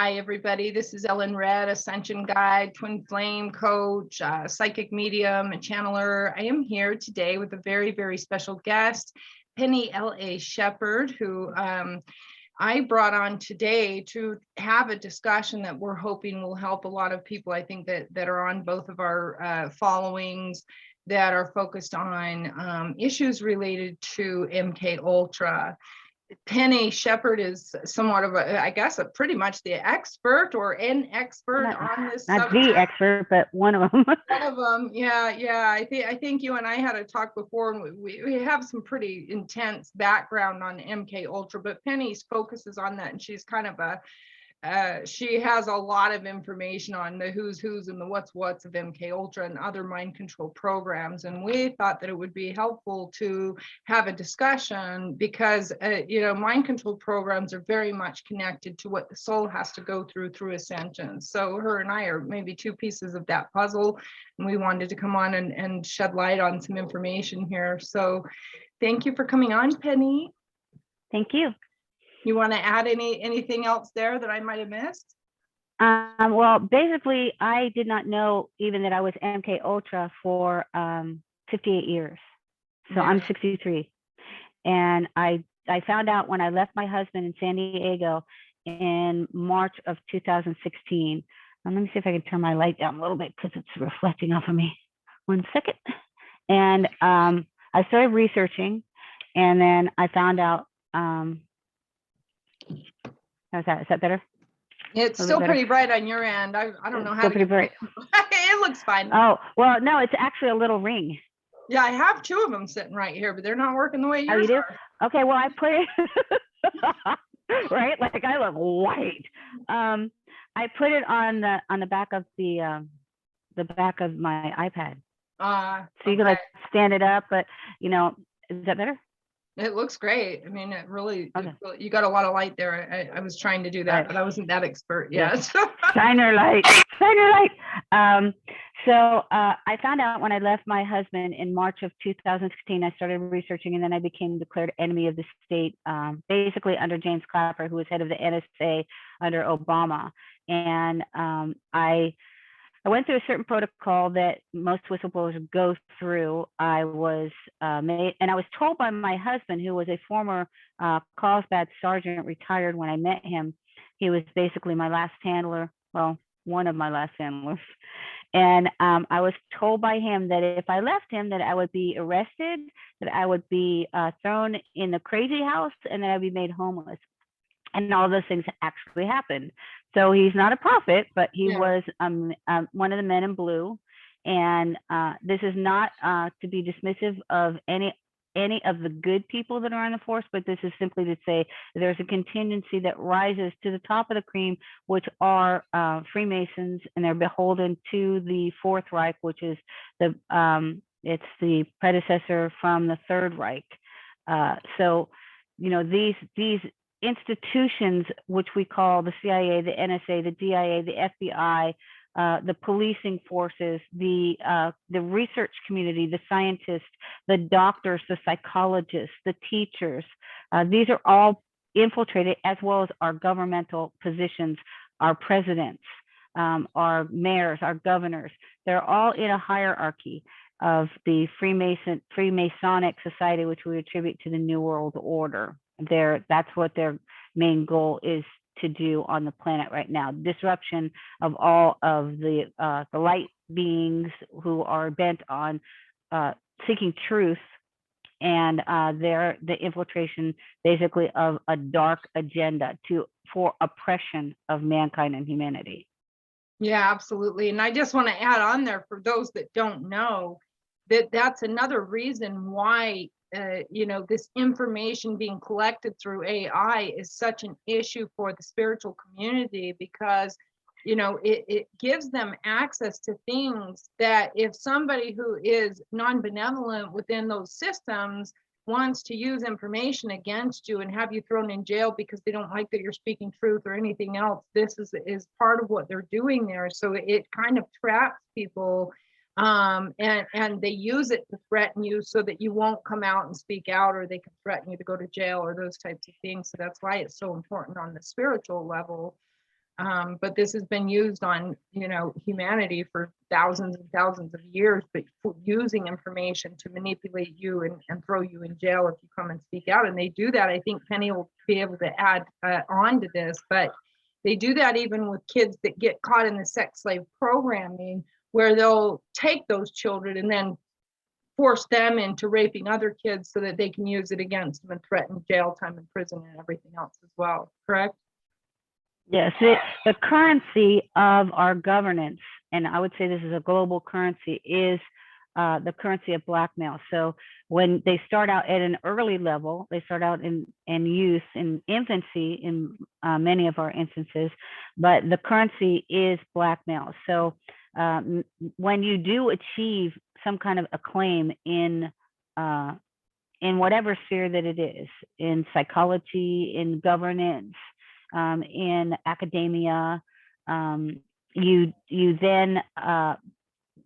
Hi, everybody. This is Ellen Red, Ascension Guide, Twin Flame Coach, Psychic Medium, and Channeler. I am here today with a very, very special guest, Penny L.A. Shepherd, who I brought on today to have a discussion that we're hoping will help a lot of people, I think, that are on both of our followings that are focused on issues related to MK Ultra. Penny Shepherd is somewhat of I guess, pretty much the expert or an expert on this not subject. The expert, but one of them. One of them, yeah. I think you and I had a talk before, and we have some pretty intense background on MK Ultra, but Penny's focuses on that, and she's kind of she has a lot of information on the who's and the what's of MK Ultra and other mind control programs. And we thought that it would be helpful to have a discussion because, mind control programs are very much connected to what the soul has to go through ascension. So her and I are maybe two pieces of that puzzle. And we wanted to come on and shed light on some information here. So thank you for coming on, Penny. Thank you. You want to add anything else there that I might have missed? Well, basically, I did not know even that I was MK Ultra for 58 years. So yeah. I'm 63. And I found out when I left my husband in San Diego in March of 2016. Let me see if I can turn my light down a little bit because it's reflecting off of me. 1 second. And I started researching, and then I found out how's that? Is that better? It's still pretty bright on your end. I don't know how to. Pretty bright. It looks fine. Oh, well, no, it's actually a little ring. Yeah, I have two of them sitting right here, but they're not working the way yours you do? are. Okay, well, I put it right, like I look white. I put it on the back of the back of my iPad. So you can like stand it up, but is that better? It looks great. I mean, you got a lot of light there. I was trying to do that, but I wasn't that expert yet. Shiner light. So I found out when I left my husband in March of 2016, I started researching, and then I became declared enemy of the state, basically under James Clapper, who was head of the NSA under Obama. And I went through a certain protocol that most whistleblowers go through. I was made, and I was told by my husband, who was a former Carlsbad sergeant, retired when I met him. He was basically my last handler, well, one of my last handlers. And I was told by him that if I left him, that I would be arrested, that I would be thrown in the crazy house, and that I'd be made homeless. And all those things actually happened. So he's not a prophet, but he was one of the men in blue. And this is not to be dismissive of any of the good people that are in the force, but this is simply to say there's a contingency that rises to the top of the cream, which are Freemasons, and they're beholden to the Fourth Reich, which is it's the predecessor from the Third Reich. So these institutions, which we call the CIA, the NSA, the DIA, the FBI, the policing forces, the research community, the scientists, the doctors, the psychologists, the teachers, these are all infiltrated, as well as our governmental positions, our presidents, our mayors, our governors. They're all in a hierarchy of the Freemasonic society, which we attribute to the New World Order. That's what their main goal is to do on the planet right now: disruption of all of the light beings who are bent on seeking truth, and the infiltration basically of a dark agenda for oppression of mankind and humanity. Yeah, absolutely. And I just want to add on there, for those that don't know, that's another reason why this information being collected through AI is such an issue for the spiritual community, because it gives them access to things that if somebody who is non-benevolent within those systems wants to use information against you and have you thrown in jail because they don't like that you're speaking truth or anything else, this is part of what they're doing there. So it kind of traps people. And they use it to threaten you so that you won't come out and speak out, or they can threaten you to go to jail or those types of things. So that's why it's so important on the spiritual level But this has been used on, humanity for thousands and thousands of years, but for using information to manipulate you and throw you in jail if you come and speak out. And they do that. I think Penny will be able to add on to this, but they do that even with kids that get caught in the sex slave programming, where they'll take those children and then force them into raping other kids so that they can use it against them and threaten jail time and prison and everything else as well. Correct? Yes, the currency of our governance, and I would say this is a global currency, is the currency of blackmail. So when they start out at an early level, they start out in youth, in infancy, in many of our instances, but the currency is blackmail. So when you do achieve some kind of acclaim in whatever sphere that it is, in psychology, in governance, in academia, you then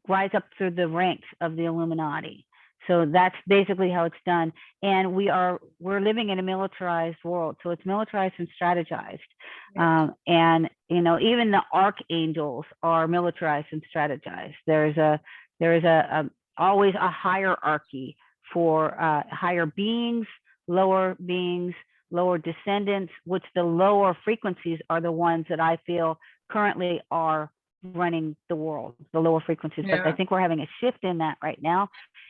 rise up through the ranks of the Illuminati. So that's basically how it's done. And we're living in a militarized world. So it's militarized and strategized. And even the archangels are militarized and strategized. There is always a hierarchy for higher beings, lower descendants, which the lower frequencies are the ones that I feel currently are running the world, the lower frequencies. But I think we're having a shift in that right now.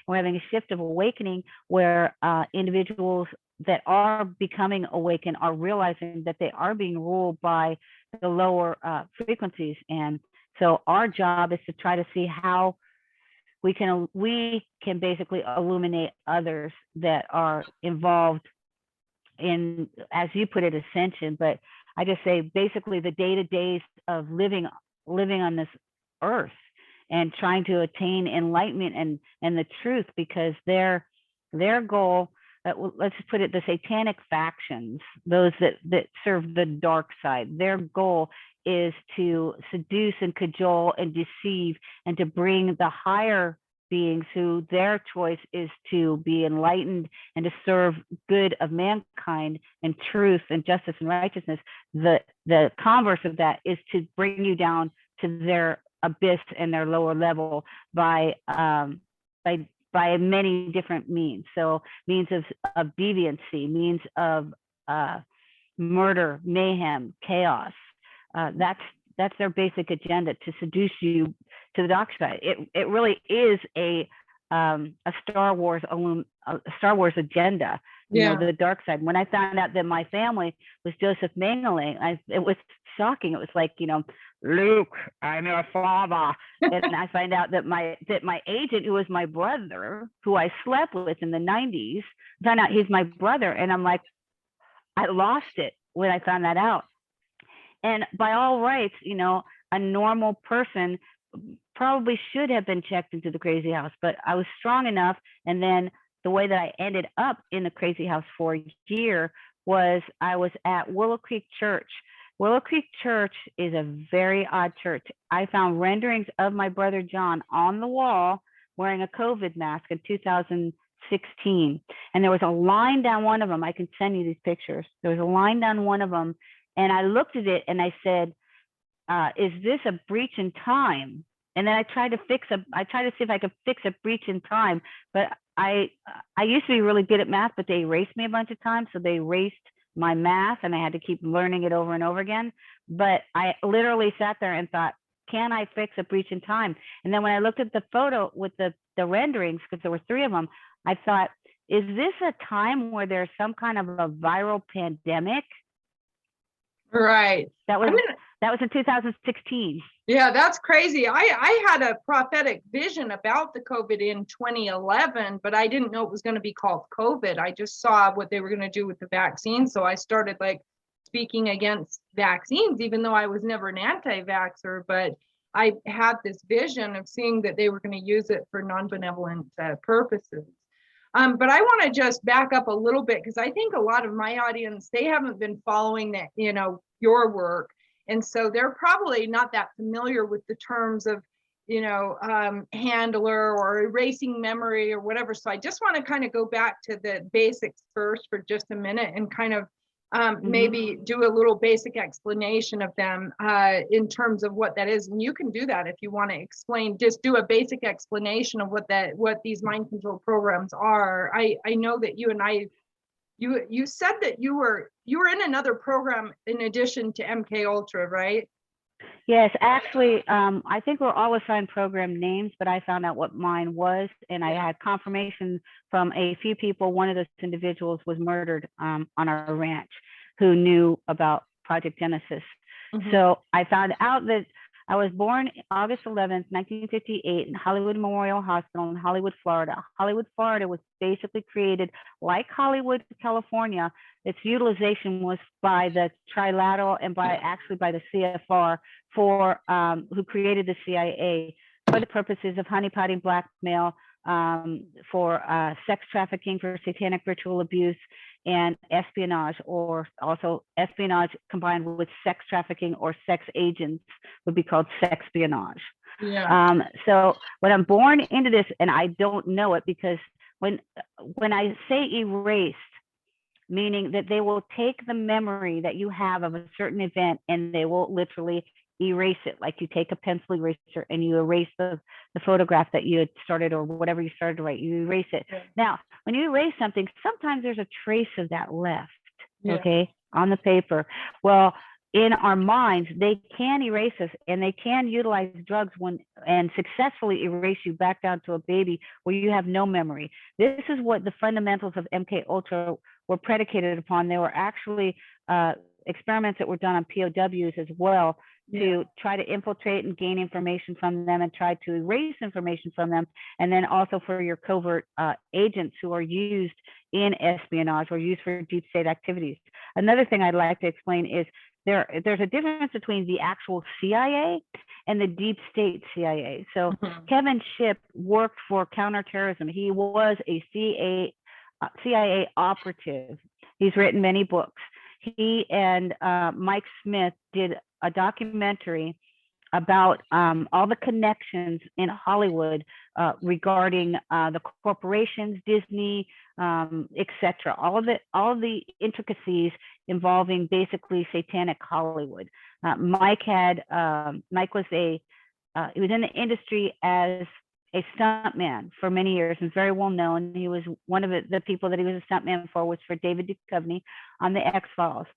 We're having a shift of awakening where individuals that are becoming awakened are realizing that they are being ruled by the lower frequencies. And so our job is to try to see how we can basically illuminate others that are involved in, as you put it, ascension. But I just say basically the day-to-days of living on this earth and trying to attain enlightenment and the truth, because their goal, let's just put it, the satanic factions, those that serve the dark side, their goal is to seduce and cajole and deceive and to bring the higher beings who their choice is to be enlightened and to serve good of mankind and truth and justice and righteousness. The converse of that is to bring you down to their abyss and their lower level by many different means. So means of deviancy, means of murder, mayhem, chaos. That's their basic agenda, to seduce you to the dark side. It really is a Star Wars agenda, the dark side. When I found out that my family was Joseph Mengele, it was shocking. It was like, Luke, I'm your father. And I find out that my agent, who was my brother, who I slept with in the 90s, found out he's my brother. And I'm like, I lost it when I found that out. And by all rights, a normal person probably should have been checked into the crazy house, but I was strong enough. And then the way that I ended up in the crazy house for a year was I was at Willow Creek Church. Willow Creek Church is a very odd church. I found renderings of my brother John on the wall wearing a COVID mask in 2016. And there was a line down one of them. I can send you these pictures. There was a line down one of them. And I looked at it and I said, is this a breach in time? And then I tried to see if I could fix a breach in time. But I used to be really good at math, but they erased me a bunch of times. So they erased my math and I had to keep learning it over and over again. But I literally sat there and thought, can I fix a breach in time? And then when I looked at the photo with the renderings, because there were 3 of them, I thought, is this a time where there's some kind of a viral pandemic? Right. That was in 2016. Yeah, that's crazy. I had a prophetic vision about the COVID in 2011, but I didn't know it was going to be called COVID. I just saw what they were going to do with the vaccine. So I started speaking against vaccines, even though I was never an anti-vaxxer, but I had this vision of seeing that they were going to use it for non-benevolent purposes. But I want to just back up a little bit, because I think a lot of my audience, they haven't been following that, your work. And so they're probably not that familiar with the terms of, handler or erasing memory or whatever. So I just want to kind of go back to the basics first for just a minute and kind of maybe do a little basic explanation of them in terms of what that is. And you can do that if you want to explain, just do a basic explanation of what these mind control programs are. I know that you and I, you said that you were in another program in addition to MK Ultra, right? Yes, actually, I think we're all assigned program names, but I found out what mine was, and I had confirmation from a few people. One of those individuals was murdered on our ranch who knew about Project Genesis. So I found out that I was born August 11th, 1958 in Hollywood Memorial Hospital in Hollywood, Florida. Hollywood, Florida was basically created like Hollywood, California. Its utilization was by the Trilateral and by the CFR for who created the CIA for the purposes of honeypotting, blackmail, for sex trafficking, for satanic ritual abuse, and espionage, or also espionage combined with sex trafficking or sex agents would be called sexpionage. So when I'm born into this, and I don't know it, because when I say erased, meaning that they will take the memory that you have of a certain event and they will literally erase it, like you take a pencil eraser and you erase the photograph that you had started or whatever you started to write, you erase it. Now, when you erase something, sometimes there's a trace of that left, okay, on the paper. Well, in our minds, they can erase us, and they can utilize drugs and successfully erase you back down to a baby where you have no memory. This is what the fundamentals of MK Ultra were predicated upon. They were actually experiments that were done on POWs as well, to try to infiltrate and gain information from them and try to erase information from them. And then also for your covert agents who are used in espionage or used for deep state activities. Another thing I'd like to explain is there's a difference between the actual CIA and the deep state CIA. So Kevin Shipp worked for counterterrorism. He was a CIA operative. He's written many books. He and Mike Smith did a documentary about all the connections in Hollywood regarding the corporations, Disney, etc. All of the intricacies involving basically satanic Hollywood. Mike was he was in the industry as a stuntman for many years and very well known. He was one of the people that he was a stuntman for was for David Duchovny on the X-Files.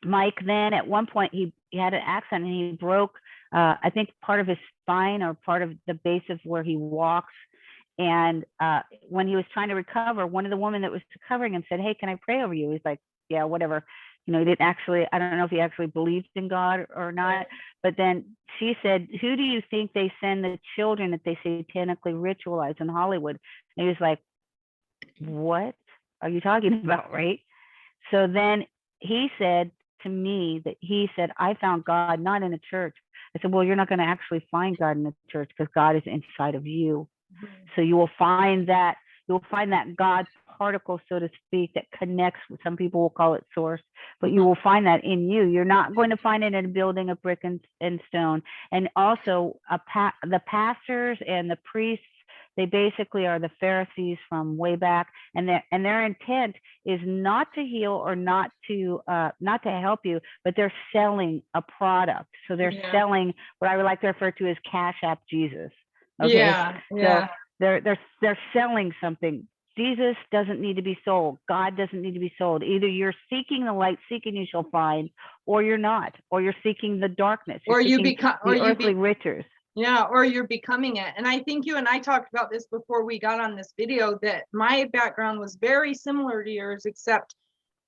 Mike then at one point he had an accident and he broke I think part of his spine or part of the base of where he walks. And when he was trying to recover, one of the women that was covering him said, "Hey, can I pray over you?" He's like, "Yeah, whatever." You know, he didn't actually, I don't know if he actually believed in God or not, but then she said, "Who do you think they send the children that they satanically ritualize in Hollywood?" And he was like, "What are you talking about?" Right? So then he said to me that he said, "I found God not in a church." I said, "Well, you're not going to actually find God in the church because God is inside of you. So you will find that God particle, so to speak, that connects with, some people will call it source, but you will find that in you. You're not going to find it in a building of brick and stone." And also the pastors and the priests, they basically are the Pharisees from way back, and their intent is not to heal or not to help you, but they're selling a product. So they're selling what I would like to refer to as Cash App Jesus. Okay. So they're selling something. Jesus doesn't need to be sold. God doesn't need to be sold. Either you're seeking the light, seeking you shall find, or you're not, or you're seeking the darkness, or you become earthly riches. Yeah, or you're becoming it. And I think you and I talked about this before we got on this video, that my background was very similar to yours, except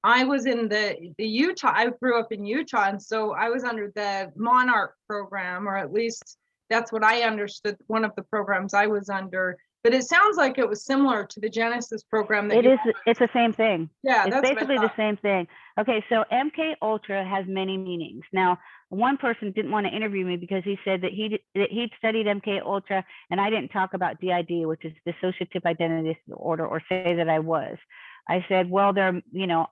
I was in the Utah. I grew up in Utah, and so I was under the Monarch program, or at least that's what I understood, one of the programs I was under. But it sounds like it was similar to the Genesis program. It's the same thing. Yeah, it's basically the same thing. Okay, so MK Ultra has many meanings. Now, one person didn't want to interview me because he said that he'd studied MK Ultra, and I didn't talk about DID, which is dissociative identity disorder, or say that I was. I said, well,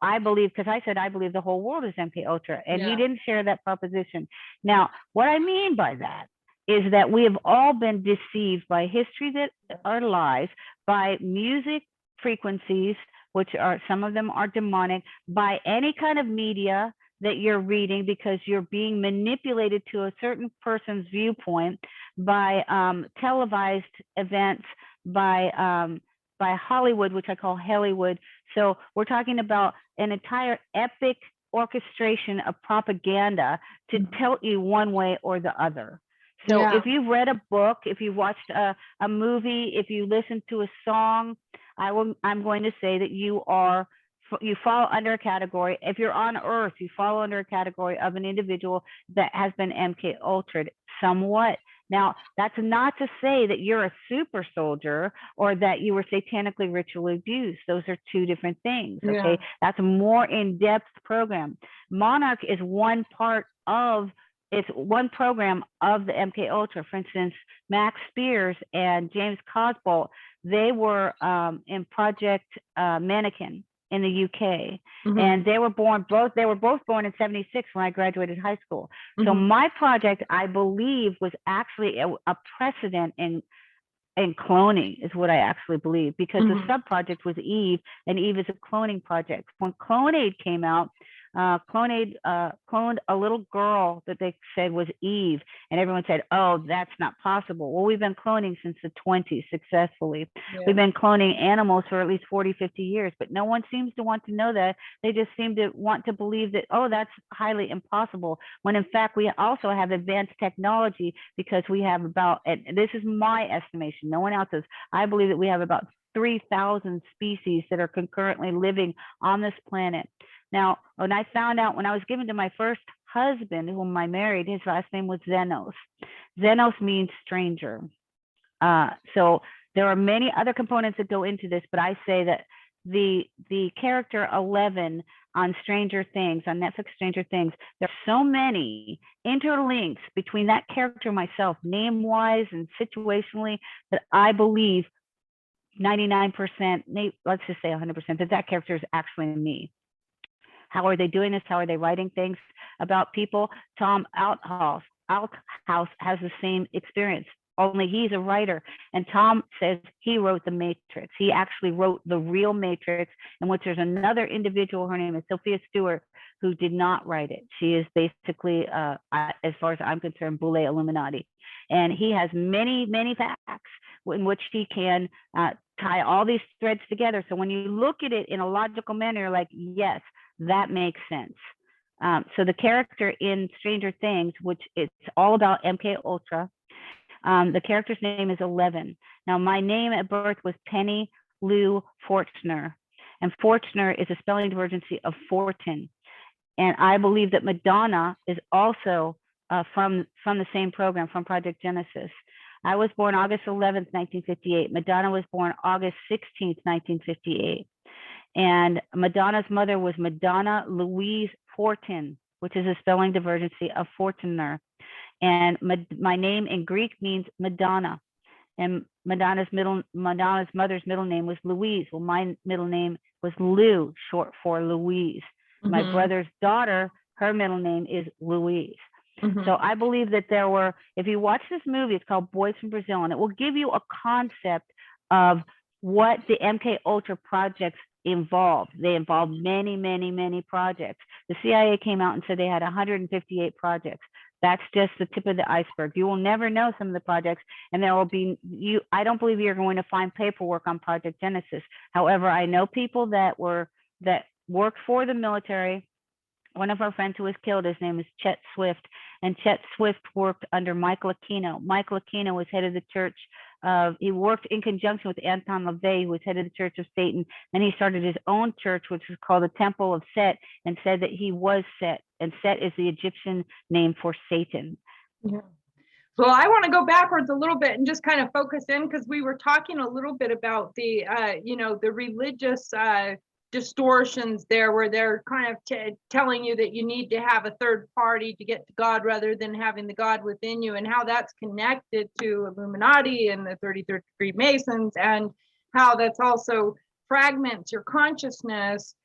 I believe, because I said I believe the whole world is MK Ultra, and he didn't share that proposition. Now, what I mean by that is that we have all been deceived by history that are lies, by music frequencies, which are, some of them are demonic, by any kind of media that you're reading, because you're being manipulated to a certain person's viewpoint, by televised events, by Hollywood, which I call Hollywood. So we're talking about an entire epic orchestration of propaganda to tell you one way or the other. So if you've read a book, if you watched a movie, if you listen to a song, I'm going to say that you fall under a category. If you're on Earth, you fall under a category of an individual that has been MK Ultra'd somewhat. Now, that's not to say that you're a super soldier or that you were satanically ritually abused. Those are two different things, okay? That's a more in-depth program. Monarch is one part of, it's one program of the MK Ultra. For instance, Max Spears and James Cosbolt, they were in Project Mannequin in the UK, and they were both born in '76 when I graduated high school. So my project, I believe, was actually a precedent in cloning, is what I actually believe, because the sub project was Eve, and Eve is a cloning project. When Clonaid came out, Clonaid cloned a little girl that they said was Eve, and everyone said, oh, that's not possible. Well, we've been cloning since the 20s successfully. We've been cloning animals for at least 40, 50 years, but no one seems to want to know that. They just seem to want to believe that, oh, that's highly impossible, when in fact we also have advanced technology, because we have about, and this is my estimation, no one else's, I believe that we have about 3,000 species that are concurrently living on this planet. Now, when I found out, when I was given to my first husband, whom I married, his last name was Xenos. Xenos means stranger. So there are many other components that go into this, but I say that the character 11 on Stranger Things, on Netflix Stranger Things, there's so many interlinks between that character and myself, name-wise and situationally, that I believe 99%, let's just say 100%, that character is actually me. How are they doing this? How are they writing things about people? Tom Outhouse has the same experience, only he's a writer. And Tom says he wrote The Matrix. He actually wrote the real Matrix, in which there's another individual, her name is Sophia Stewart, who did not write it. She is basically, as far as I'm concerned, Boule Illuminati. And he has many, many facts in which he can tie all these threads together. So when you look at it in a logical manner, you're like, yes, that makes sense. So the character in Stranger Things, which it's all about MK Ultra, the character's name is 11. Now, my name at birth was Penny Lou Fortner, and Fortner is a spelling divergency of Fortin. And I believe that Madonna is also from the same program, from Project Genesis. I was born August 11th, 1958. Madonna was born August 16th, 1958. And Madonna's mother was Madonna Louise Fortin, which is a spelling divergency of Fortner. And my name in Greek means Madonna. And Madonna's mother's middle name was Louise. Well, my middle name was Lou, short for Louise. My brother's daughter, her middle name is Louise. So I believe that there were, if you watch this movie, it's called Boys from Brazil, and it will give you a concept of what the MK Ultra projects involved. They involved many, many, many projects. The CIA came out and said they had 158 projects. That's just the tip of the iceberg. You will never know some of the projects, and there will be, I don't believe you're going to find paperwork on Project Genesis. However, I know people that worked for the military. One of our friends who was killed, his name is Chet Swift, and Chet Swift worked under Michael Aquino. Michael Aquino was head of the church. He worked in conjunction with Anton LaVey, who was head of the Church of Satan. And he started his own church, which was called the Temple of Set, and said that he was Set. And Set is the Egyptian name for Satan. Yeah. Well, I want to go backwards a little bit and just kind of focus in, because we were talking a little bit about the, the religious distortions there, where they're kind of telling you that you need to have a third party to get to God rather than having the God within you, and how that's connected to Illuminati and the 33rd degree Masons, and how that's also fragments your consciousness.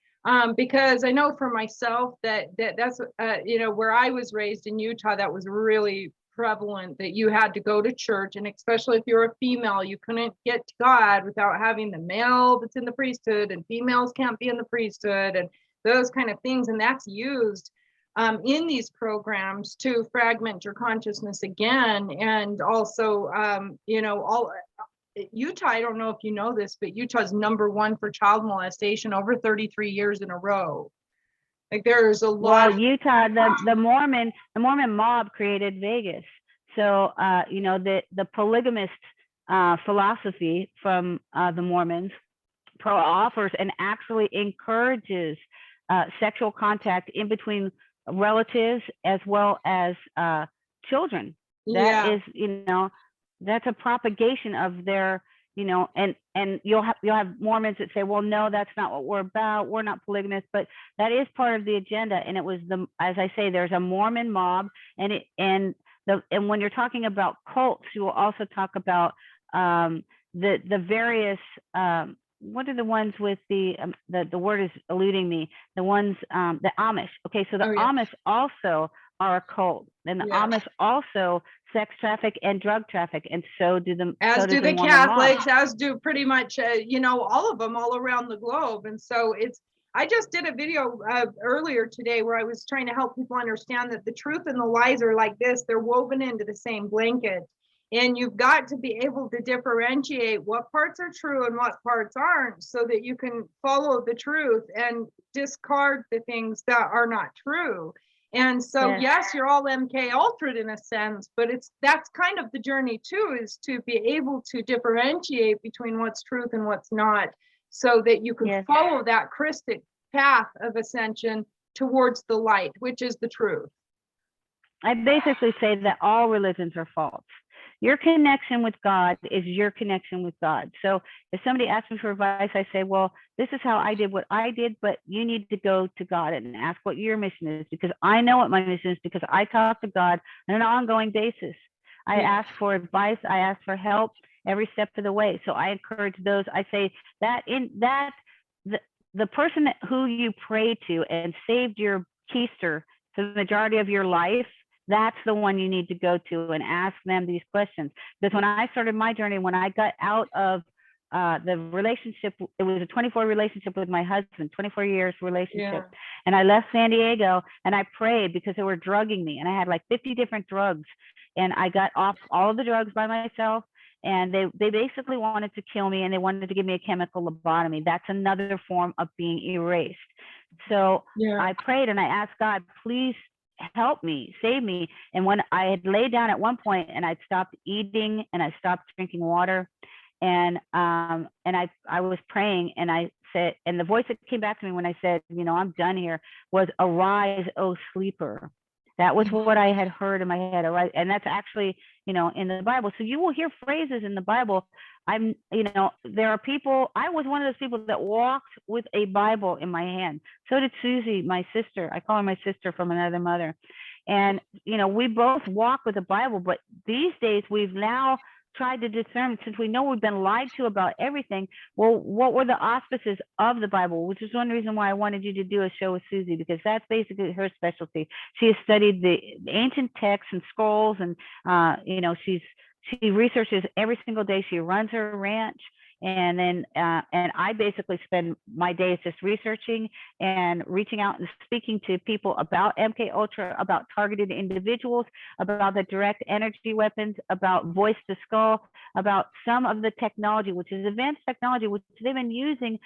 Because I know for myself that's where I was raised in Utah, that was really prevalent that you had to go to church, and especially if you're a female, you couldn't get to God without having the male that's in the priesthood, and females can't be in the priesthood, and those kind of things. And that's used in these programs to fragment your consciousness again. And also, all Utah, I don't know if you know this, but Utah's #1 for child molestation over 33 years in a row. Like there's a lot. Well, Utah, the Mormon mob created Vegas. So the polygamist philosophy from the Mormons offers and actually encourages sexual contact in between relatives as well as children. That is, that's a propagation of their, and you'll have Mormons that say, well, no, that's not what we're about. We're not polygamous, but that is part of the agenda. And it was as I say, there's a Mormon mob, and when you're talking about cults, you will also talk about the various what are the ones with the word is eluding me, the ones the Amish. Okay, so the Amish also are a cult, and the Amish also sex traffic and drug traffic, and so do the Catholics, as do pretty much all of them all around the globe. And so I just did a video earlier today where I was trying to help people understand that the truth and the lies are like this. They're woven into the same blanket, and you've got to be able to differentiate what parts are true and what parts aren't, so that you can follow the truth and discard the things that are not true. And so, yes, you're all MK Ultra in a sense, but that's kind of the journey too, is to be able to differentiate between what's truth and what's not, so that you can follow that Christic path of ascension towards the light, which is the truth. I basically say that all religions are false. Your connection with God is your connection with God. So if somebody asks me for advice, I say, well, this is how I did what I did, but you need to go to God and ask what your mission is, because I know what my mission is, because I talk to God on an ongoing basis. I ask for advice. I ask for help every step of the way. So I encourage those. I say that the person who you pray to and saved your keister for the majority of your life, that's the one you need to go to and ask them these questions. Because when I started my journey, when I got out of the relationship, it was a 24 relationship with my husband, 24 years relationship. And I left San Diego and I prayed because they were drugging me. And I had like 50 different drugs. And I got off all of the drugs by myself. And they basically wanted to kill me, and they wanted to give me a chemical lobotomy. That's another form of being erased. So I prayed and I asked God, please help me, save me. And when I had laid down at one point and I'd stopped eating and I stopped drinking water, and I was praying, and I said, and the voice that came back to me when I said, I'm done here, was "Arise, O sleeper." That was what I had heard in my head. And that's actually, in the Bible. So you will hear phrases in the Bible. There are people, I was one of those people that walked with a Bible in my hand. So did Susie, my sister. I call her my sister from another mother. And, we both walk with a Bible, but these days we've now tried to discern, since we know we've been lied to about everything. Well, what were the auspices of the Bible? Which is one reason why I wanted you to do a show with Susie, because that's basically her specialty. She has studied the ancient texts and scrolls, and she researches every single day. She runs her ranch. And then, and I basically spend my days just researching and reaching out and speaking to people about MK Ultra, about targeted individuals, about the direct energy weapons, about voice to skull, about some of the technology, which is advanced technology, which they've been using,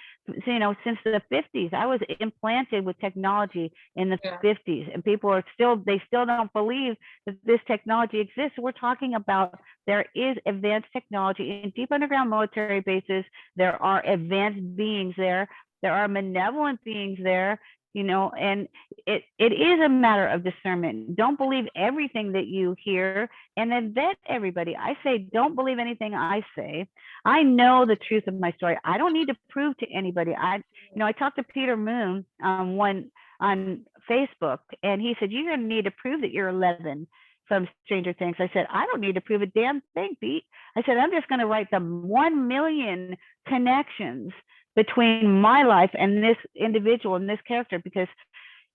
since the 50s. I was implanted with technology in the 50s, and people they still don't believe that this technology exists. We're talking about, there is advanced technology in deep underground military bases. There are advanced beings there. There are malevolent beings there, and it is a matter of discernment. Don't believe everything that you hear, and then vet everybody. I say, don't believe anything I say. I know the truth of my story. I don't need to prove to anybody. I talked to Peter Moon on Facebook, and he said, you're going to need to prove that you're 11 from Stranger Things. I said, I don't need to prove a damn thing, Pete. I said, I'm just going to write the 1 million connections between my life and this individual and this character, because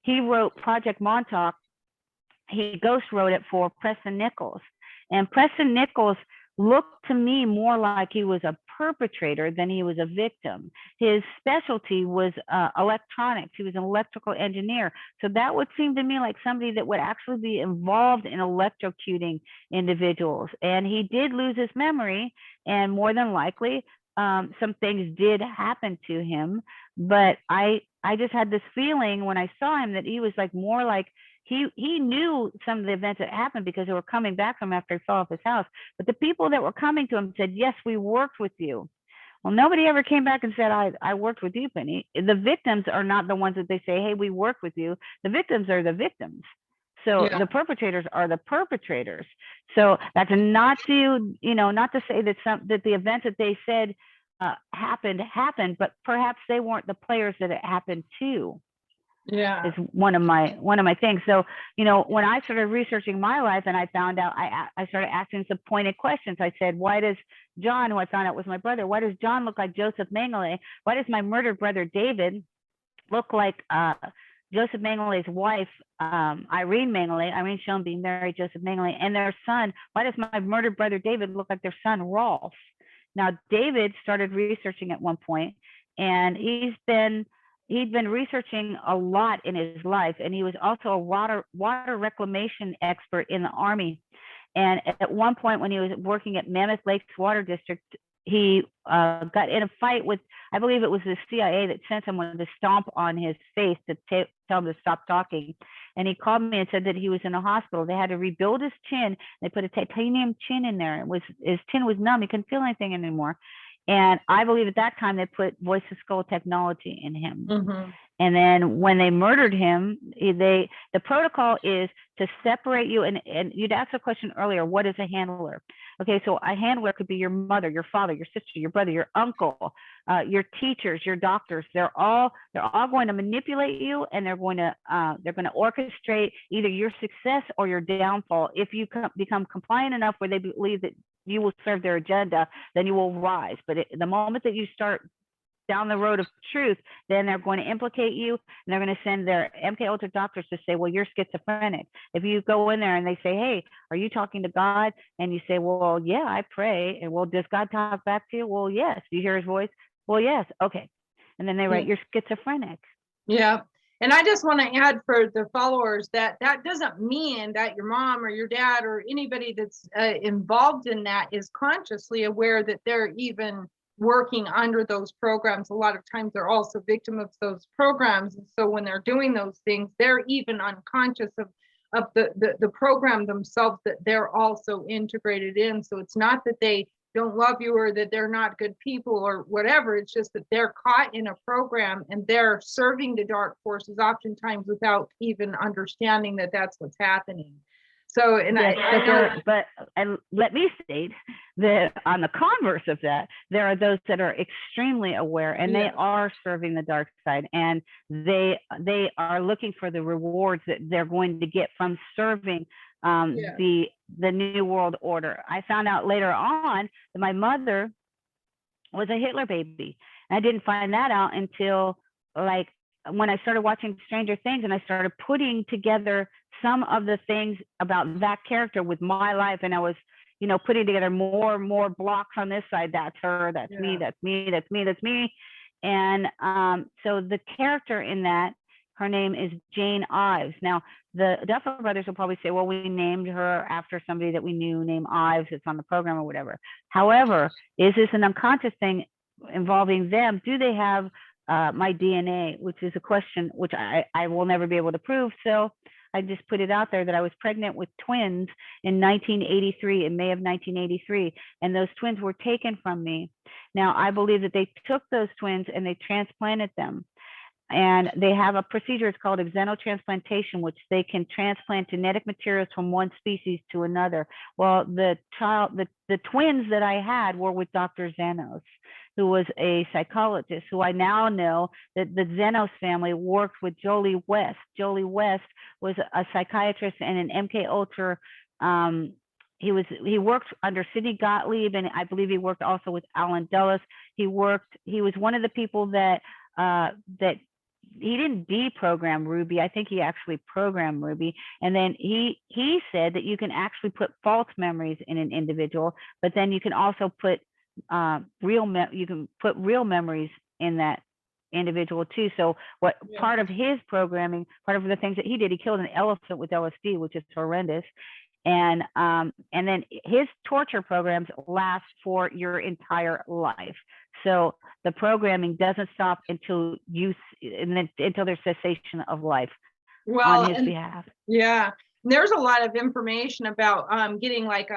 he wrote Project Montauk he ghost wrote it for Preston Nichols. And Preston Nichols looked to me more like he was a perpetrator than he was a victim. His specialty was electronics. He was an electrical engineer. So that would seem to me like somebody that would actually be involved in electrocuting individuals. And he did lose his memory, and more than likely, some things did happen to him. But I just had this feeling when I saw him that he was like more like he knew some of the events that happened because they were coming back from after he fell off his house. But the people that were coming to him said, yes, we worked with you. Well, nobody ever came back and said, I worked with you, Penny. The victims are not the ones that they say, hey, we worked with you. The victims are the victims. So Yeah. the perpetrators are the perpetrators. So that's not to, not to say that the events that they said happened, but perhaps they weren't the players that it happened to. Yeah. Is one of my things. So, when I started researching my life and I found out, I started asking some pointed questions. I said, why does John, who I found out was my brother, why does John look like Joseph Mengele? Why does my murdered brother David look like Joseph Mengele's wife, Irene Mengele, Irene Schoenbein married Joseph Mengele, and their son? Why does my murdered brother David look like their son Rolf? Now, David started researching at one point, and he'd been researching a lot in his life, and he was also a water reclamation expert in the Army. And at one point, when he was working at Mammoth Lakes Water District, he got in a fight with, I believe it was the CIA that sent someone to stomp on his face to tell him to stop talking. And he called me and said that he was in a hospital. They had to rebuild his chin. They put a titanium chin in there. His chin was numb. He couldn't feel anything anymore. And I believe at that time they put voice to skull technology in him. Mm-hmm. And then when they murdered him, the protocol is to separate you. And you'd asked a question earlier, what is a handler? Okay, so a handler could be your mother, your father, your sister, your brother, your uncle, your teachers, your doctors. They're all going to manipulate you, and they're going to orchestrate either your success or your downfall. If you become compliant enough where they believe that you will serve their agenda, then you will rise. But the moment that you start down the road of truth, then they're going to implicate you, and they're going to send their MK Ultra doctors to say, well, you're schizophrenic. If you go in there and they say, hey, are you talking to God? And you say, well, yeah, I pray. And well, does God talk back to you? Well, yes. Do you hear his voice? Well, yes. Okay. And then they write, you're schizophrenic. Yeah. And I just want to add for the followers that doesn't mean that your mom or your dad or anybody that's involved in that is consciously aware that they're even working under those programs. A lot of times they're also victim of those programs. And so when they're doing those things, they're even unconscious of the program themselves that they're also integrated in. So it's not that they don't love you or that they're not good people or whatever. It's just that they're caught in a program and they're serving the dark forces oftentimes without even understanding that that's what's happening. So, and yes, and let me state that on the converse of that, there are those that are extremely aware, and they are serving the dark side, and they are looking for the rewards that they're going to get from serving the New World Order. I found out later on that my mother was a Hitler baby, and I didn't find that out until like when I started watching Stranger Things, and I started putting together some of the things about that character with my life, and I was, putting together more and more blocks on this side. That's her, that's me, that's me, that's me, that's me. And so the character in that, her name is Jane Ives. Now, the Duffer Brothers will probably say, well, we named her after somebody that we knew named Ives. It's on the program or whatever. However, is this an unconscious thing involving them? Do they have my DNA, which is a question which I will never be able to prove. So I just put it out there that I was pregnant with twins in 1983, in May of 1983, and those twins were taken from me. Now, I believe that they took those twins and they transplanted them. And they have a procedure, it's called xenotransplantation, which they can transplant genetic materials from one species to another. Well, the twins that I had were with Dr. Xenos, who was a psychologist, who I now know that the Xenos family worked with Jolie West. Jolie West was a psychiatrist and an MK Ultra. He worked under Sidney Gottlieb, and I believe he worked also with Alan Dulles. He was one of the people that didn't deprogram Ruby. I think he actually programmed Ruby. And then he said that you can actually put false memories in an individual, but then you can also put real memories in that individual too. So what part of his programming, part of the things that he did, he killed an elephant with LSD, which is horrendous. And then his torture programs last for your entire life. So the programming doesn't stop until until there's cessation of life on his behalf. Yeah. There's a lot of information about getting like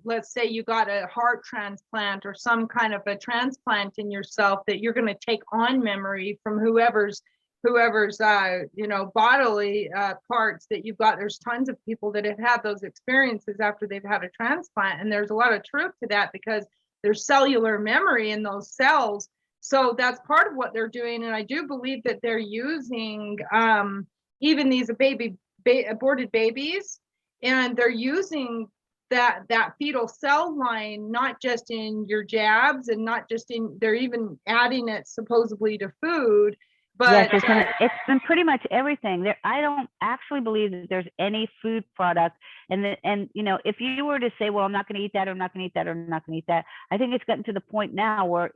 let's say you got a heart transplant or some kind of a transplant in yourself, that you're going to take on memory from whoever's bodily parts that you've got. There's tons of people that have had those experiences after they've had a transplant, and there's a lot of truth to that because there's cellular memory in those cells. So that's part of what they're doing, and I do believe that they're using even these aborted babies, and they're using that fetal cell line not just in your jabs, and not just they're even adding it supposedly to food. But yes, it's been pretty much everything. I don't actually believe that there's any food product, and if you were to say, well, I'm not going to eat that, or I'm not going to eat that, or I'm not going to eat that, I think it's gotten to the point now where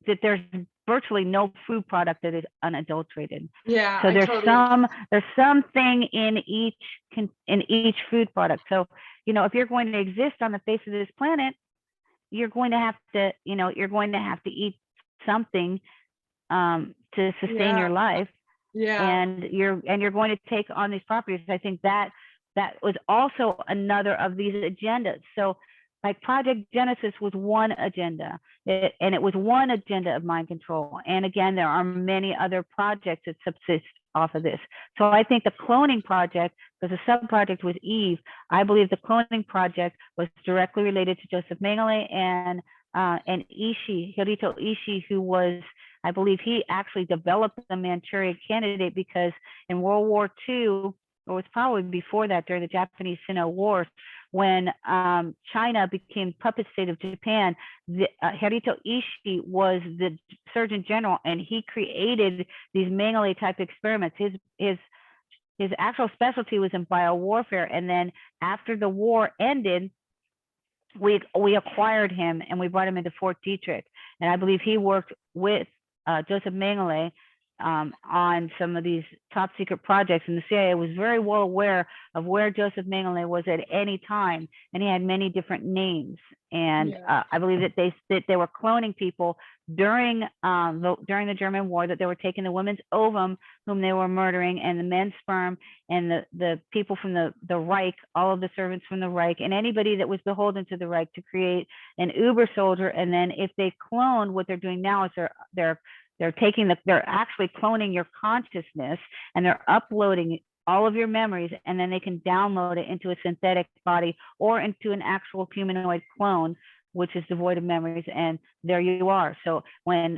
that there's virtually no food product that is unadulterated. Yeah. So there's something in each food product. So if you're going to exist on the face of this planet, you're going to have to eat something to sustain your life. Yeah. And you're going to take on these properties. I think that was also another of these agendas. So like Project Genesis was one agenda, and it was one agenda of mind control. And again, there are many other projects that subsist off of this. So I think the cloning project, because the sub-project was Eve, I believe the cloning project was directly related to Joseph Mengele and Ishii, Hirohito Ishii, who was, I believe he actually developed the Manchuria Candidate because in World War II, or it was probably before that, during the Japanese Sino Wars, when China became puppet state of Japan, Hirohito Ishii was the Surgeon General, and he created these Mengele type experiments. His actual specialty was in biowarfare, and then after the war ended, we acquired him and we brought him into Fort Detrick, and I believe he worked with Joseph Mengele on some of these top secret projects, and the CIA was very well aware of where Joseph Mengele was at any time, and he had many different names. And I believe that they were cloning people during the German war, that they were taking the women's ovum, whom they were murdering, and the men's sperm, and the people from the Reich, all of the servants from the Reich, and anybody that was beholden to the Reich, to create an uber soldier. And then if they cloned, what they're doing now is they're actually cloning your consciousness, and they're uploading all of your memories, and then they can download it into a synthetic body or into an actual humanoid clone, which is devoid of memories, and there you are. So when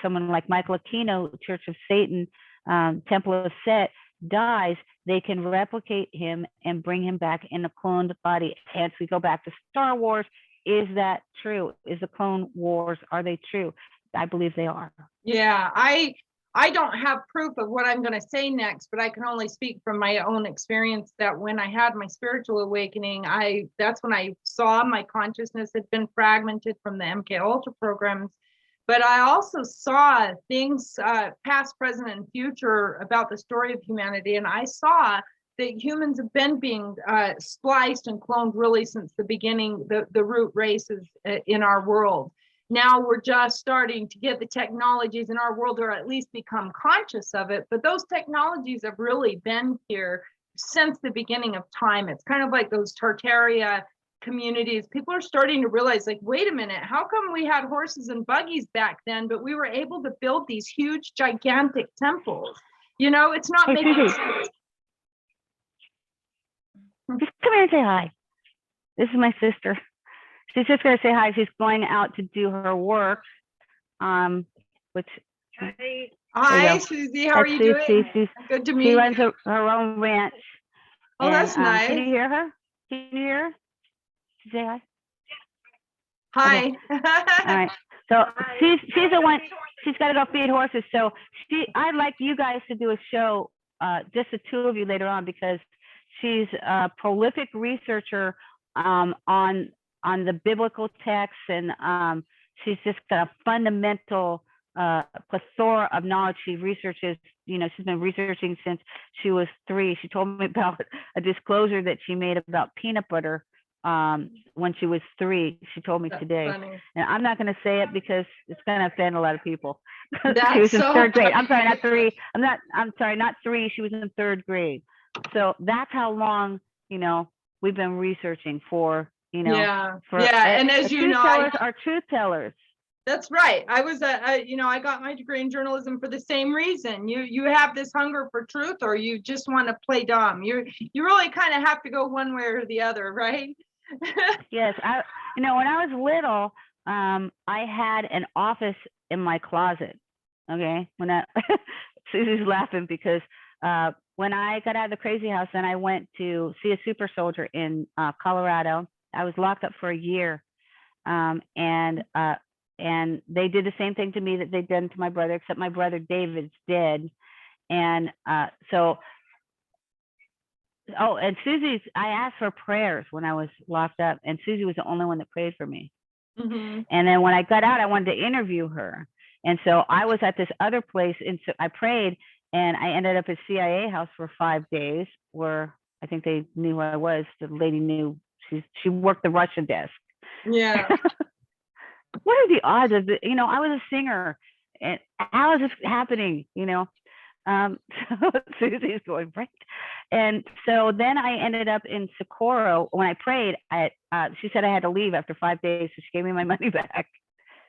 someone like Michael Aquino, Church of Satan, Temple of Set, dies, they can replicate him and bring him back in a cloned body. Hence, we go back to Star Wars. Is that true? Is the Clone Wars, are they true? I believe they are. Yeah, I don't have proof of what I'm going to say next, but I can only speak from my own experience that when I had my spiritual awakening, that's when I saw my consciousness had been fragmented from the MK Ultra programs. But I also saw things past, present, and future about the story of humanity. And I saw that humans have been being spliced and cloned really since the beginning, the root races in our world. Now we're just starting to get the technologies in our world, or at least become conscious of it. But those technologies have really been here since the beginning of time. It's kind of like those Tartaria communities. People are starting to realize, like, wait a minute, how come we had horses and buggies back then, but we were able to build these huge, gigantic temples? It's not making sense. Just come here and say hi. This is my sister. She's just going to say hi. She's going out to do her work. Which. Hi, Susie. How are you doing? Good to meet you. She runs her own ranch. Oh, that's nice. Can you hear her? Can you hear her? Say hi. Hi. Okay. All right. So she's the one. she's got to go feed horses. So I'd like you guys to do a show, just the two of you later on, because she's a prolific researcher on the biblical texts, and she's just got a fundamental plethora of knowledge. She researches, she's been researching since she was 3. She told me about a disclosure that she made about peanut butter when she was 3. She told me today. Funny. And I'm not going to say it because it's going to offend a lot of people. That's she was in so 3rd grade. I'm sorry, funny. not 3. I'm sorry, not 3. She was in 3rd grade. So that's how long, we've been researching for, Yeah. for Yeah. And as you truth know, tellers are truth tellers. that's right. I was, I got my degree in journalism for the same reason. You have this hunger for truth, or you just want to play dumb. You really kind of have to go one way or the other, right? Yes, when I was little, I had an office in my closet. Okay, Susie's laughing because when I got out of the crazy house, then I went to see a super soldier in Colorado. I was locked up for a year, and they did the same thing to me that they'd done to my brother, except my brother David's dead, and and I asked for prayers when I was locked up, and Susie was the only one that prayed for me. Mm-hmm. And then when I got out, I wanted to interview her. And so I was at this other place, and so I prayed, and I ended up at CIA house for 5 days, where I think they knew who I was. The lady knew. She worked the Russian desk. Yeah. What are the odds of it? I was a singer, and how is this happening? So Susie's going right. And so then I ended up in Socorro. When I prayed, she said I had to leave after 5 days, so she gave me my money back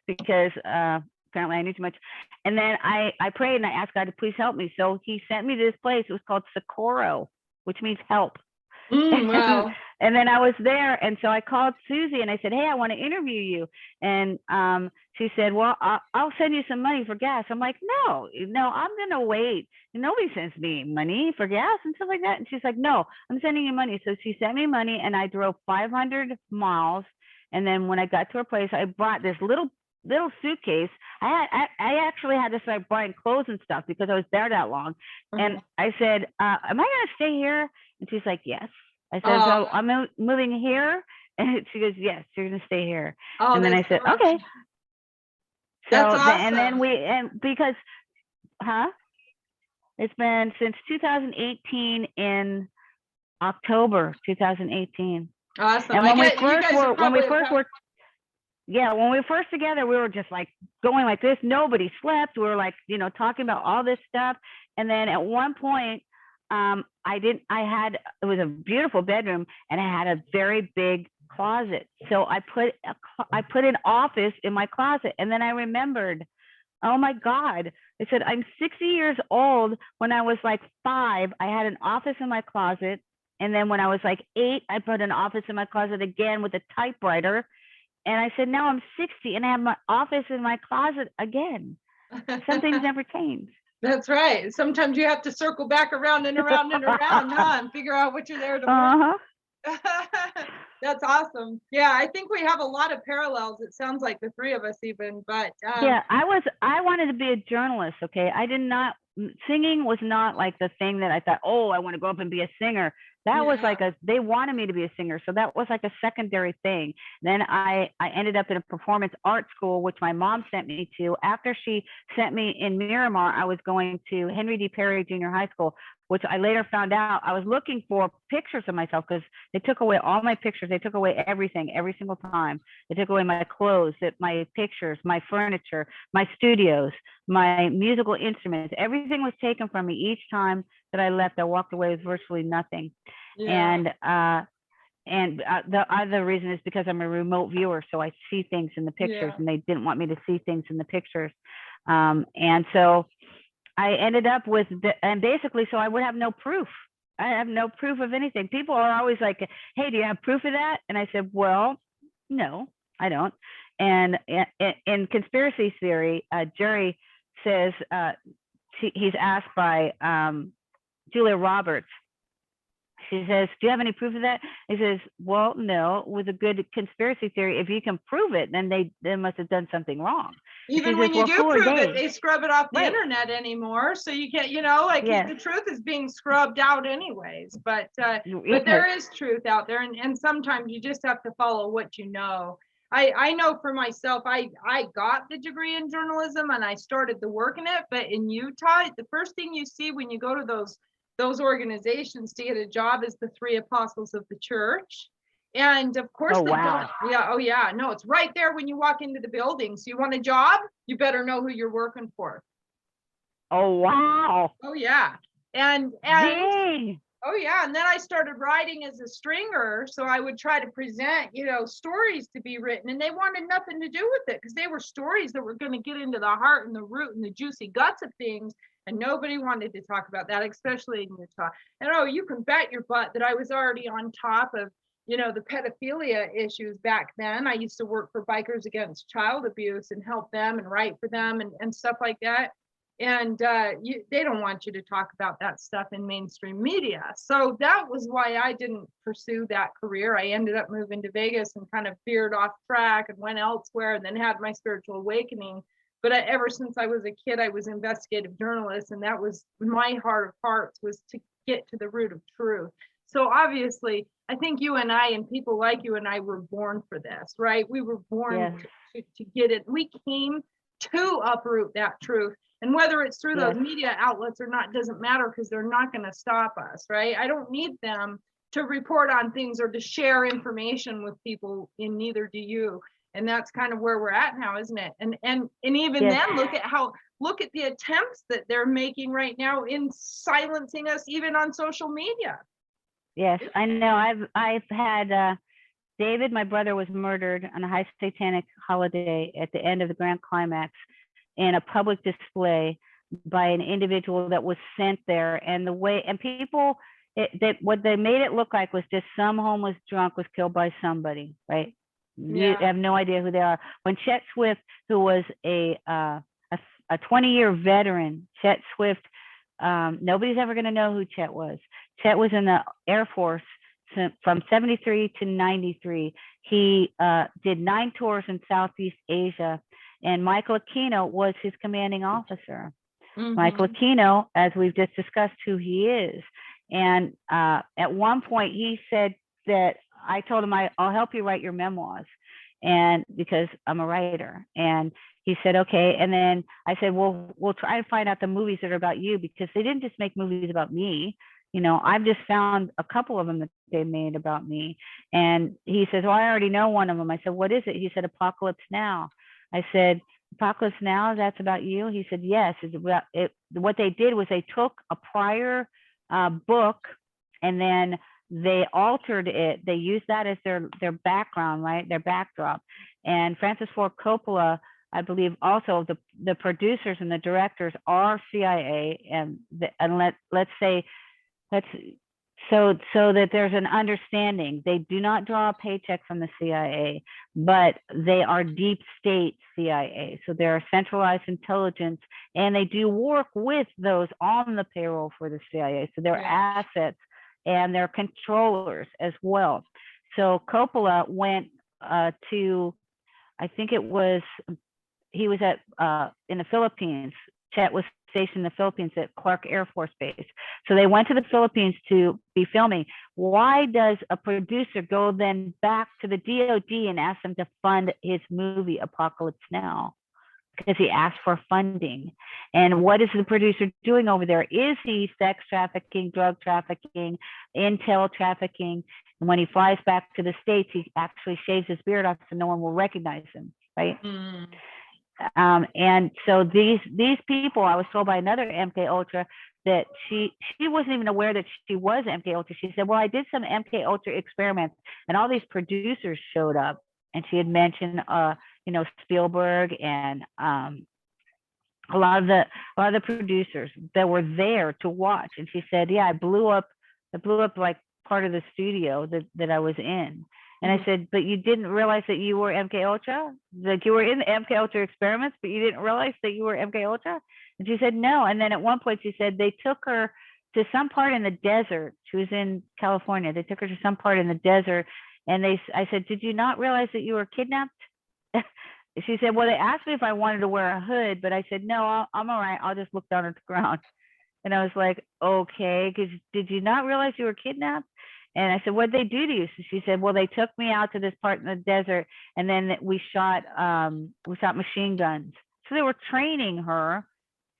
because apparently I knew too much. And then I prayed and I asked God to please help me. So he sent me to this place. It was called Socorro, which means help. Wow. And then I was there, and so I called Susie and I said, "Hey, I want to interview you." And she said, "Well, I'll send you some money for gas." I'm like, "No, I'm gonna wait. Nobody sends me money for gas and stuff like that." And she's like, "No, I'm sending you money." So she sent me money, and I drove 500 miles. And then when I got to her place, I brought this little suitcase. I actually had to start buying clothes and stuff because I was there that long. Mm-hmm. And I said, "Am I gonna stay here?" And she's like, "Yes." I said, "So I'm moving here?" And she goes, "Yes, you're gonna stay here." And then I said, awesome. "Okay." That's awesome. And then because, it's been since 2018 in October 2018. Awesome. And when we first together, we were just like going like this. Nobody slept. We were like, talking about all this stuff. And then at one point, it was a beautiful bedroom, and I had a very big closet. So I put an office in my closet, and then I remembered, oh my God, I said, I'm 60 years old. When I was like 5, I had an office in my closet. And then when I was like 8, I put an office in my closet again with a typewriter. And I said, now I'm 60 and I have my office in my closet again. Some things never change. That's right. Sometimes you have to circle back around and around and around, and figure out what you're there to That's awesome. Yeah, I think we have a lot of parallels. It sounds like the three of us even, but yeah, I wanted to be a journalist. Okay. Singing was not like the thing that I thought, oh, I want to go up and be a singer. That was like they wanted me to be a singer. So that was like a secondary thing. Then I ended up in a performance art school, which my mom sent me to. After she sent me in Miramar, I was going to Henry D. Perry Junior High School, which I later found out I was looking for pictures of myself because they took away all my pictures. They took away everything every single time. They took away my clothes, my pictures, my furniture, my studios, my musical instruments. Everything was taken from me each time that I left. I walked away with virtually nothing. Yeah. And the other reason is because I'm a remote viewer, so I see things in the pictures, and they didn't want me to see things in the pictures. And so I ended up with, and basically, so I would have no proof. I have no proof of anything. People are always like, hey, do you have proof of that? And I said, well, no, I don't. And in conspiracy theory, Jerry says, he's asked by Julia Roberts. She says, do you have any proof of that? He says, well, no, with a good conspiracy theory, if you can prove it, then they must have done something wrong. Even She when says, you well, do cooler prove it, days. they scrub it off the Right. internet anymore. So you can't, like Yes. the truth is being scrubbed out anyways. But Yes. there is truth out there, and sometimes you just have to follow what you know. I know for myself, I got the degree in journalism and I started the work in it. But in Utah, the first thing you see when you go to those organizations to get a job is the three apostles of the church. And of course Oh, they don't. wow. Yeah. Oh yeah. No, it's right there when you walk into the building. So you want a job, you better know who you're working for. Oh, wow. Oh yeah. And Dang. oh yeah. And then I started writing as a stringer. So I would try to present, stories to be written, and they wanted nothing to do with it because they were stories that were going to get into the heart and the root and the juicy guts of things. And nobody wanted to talk about that, especially in Utah. And oh, you can bet your butt that I was already on top of the pedophilia issues back then. I used to work for Bikers Against Child Abuse and help them and write for them and stuff like that. And they don't want you to talk about that stuff in mainstream media. So that was why I didn't pursue that career. I ended up moving to Vegas and kind of veered off track and went elsewhere, and then had my spiritual awakening. But ever since I was a kid, I was investigative journalist, and that was my heart of hearts, was to get to the root of truth. So obviously, I think you and I and people like you and I were born for this, right? We were born Yes. to get it. We came to uproot that truth. And whether it's through those Yes. media outlets or not doesn't matter, because they're not going to stop us, right? I don't need them to report on things or to share information with people, and neither do you. And that's kind of where we're at now, isn't it? And even Yes. then, look at the attempts that they're making right now in silencing us, even on social media. Yes, I know. I've had David, my brother, was murdered on a high satanic holiday at the end of the grand climax in a public display by an individual that was sent there. And people, what they made it look like was just some homeless drunk was killed by somebody, right? You have no idea who they are. When Chet Swift, who was a 20-year veteran, Chet Swift, nobody's ever going to know who Chet was. Chet was in the Air Force from 73 to 93. He did 9 tours in Southeast Asia, and Michael Aquino was his commanding officer. Mm-hmm. Michael Aquino, as we've just discussed who he is. And at one point he said that, I told him, I'll help you write your memoirs, and because I'm a writer. And he said, okay. And then I said, well, we'll try to find out the movies that are about you, because they didn't just make movies about me. I've just found a couple of them that they made about me. And he says, well, I already know one of them. I said, what is it? He said, Apocalypse Now. I said, Apocalypse Now, that's about you? He said, yes. It's about it. What they did was they took a prior book, and then they altered it. They used that as their background, right? Their backdrop. And Francis Ford Coppola, I believe, also the producers and the directors are CIA, and let's say so that there's an understanding. They do not draw a paycheck from the CIA, but they are deep state CIA. So they're centralized intelligence, and they do work with those on the payroll for the CIA. So they're assets, and they're controllers as well. So Coppola went to, I think he was in the Philippines. Chet was stationed in the Philippines at Clark Air Force Base. So they went to the Philippines to be filming. Why does a producer go then back to the DOD and ask them to fund his movie Apocalypse Now? Because he asked for funding. And what is the producer doing over there? Is he sex trafficking, drug trafficking, intel trafficking? And when he flies back to the States, he actually shaves his beard off so no one will recognize him, right? Mm. And so these people, I was told by another MK Ultra that she wasn't even aware that she was MK Ultra. She said, well, I did some MK Ultra experiments, and all these producers showed up. And she had mentioned Spielberg and a lot of the producers that were there to watch. And she said, yeah, I blew up like part of the studio that I was in. And I said, but you didn't realize that you were MK Ultra? Like you were in the MK Ultra experiments, but you didn't realize that you were MK Ultra? And she said, no. And then at one point she said they took her to some part in the desert. She was in California. They took her to some part in the desert. And I said, did you not realize that you were kidnapped? she said, well, they asked me if I wanted to wear a hood, but I said, no, I'm all right. I'll just look down at the ground. And I was like, okay, because did you not realize you were kidnapped? And I said, what'd they do to you? So she said, well, they took me out to this part in the desert, and then we shot machine guns. So they were training her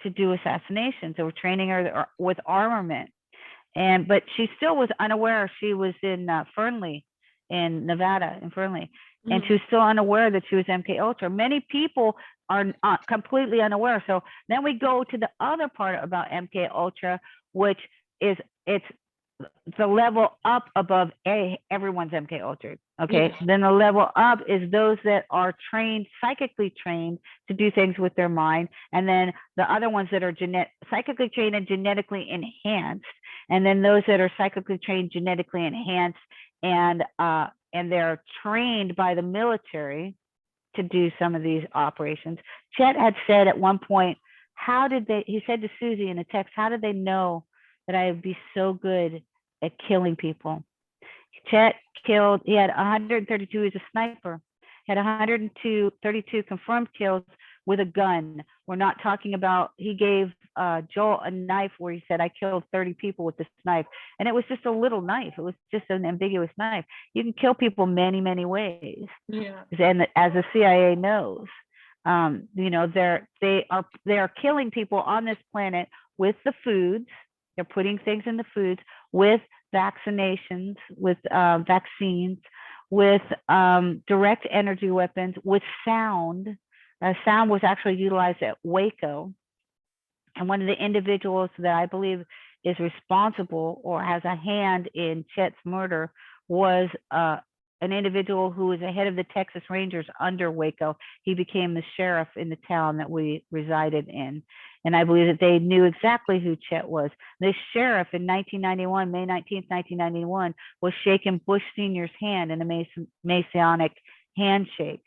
to do assassinations. They were training her with armament. But she still was unaware. She was in Fernley, in Nevada, in Fernley, and she was still unaware that she was MK Ultra. Many people are completely unaware. So then we go to the other part about MK Ultra, which is it's the level up above everyone's MK Ultra. Okay, Yeah. then the level up is those that are trained, psychically trained to do things with their mind, and then the other ones that are psychically trained and genetically enhanced, and then those that are psychically trained, genetically enhanced, and they're trained by the military to do some of these operations. Chet had said at one point, he said to Susie in a text, how did they know that I would be so good at killing people? Chet killed, he had 132, he was a sniper, had 132 confirmed kills with a gun. We're not talking about, he gave Joel a knife where he said, I killed 30 people with this knife. And it was just a little knife. It was just an ambiguous knife. You can kill people many, many ways. Yeah. And as the CIA knows, they are killing people on this planet with the foods. They're putting things in the foods, with vaccinations, with vaccines, with direct energy weapons, with sound. Sound was actually utilized at Waco. And one of the individuals that I believe is responsible or has a hand in Chet's murder was an individual who was the head of the Texas Rangers under Waco. He became the sheriff in the town that we resided in. And I believe that they knew exactly who Chet was. This sheriff in 1991, May 19th, 1991, was shaking Bush Sr.'s hand in a Masonic handshake.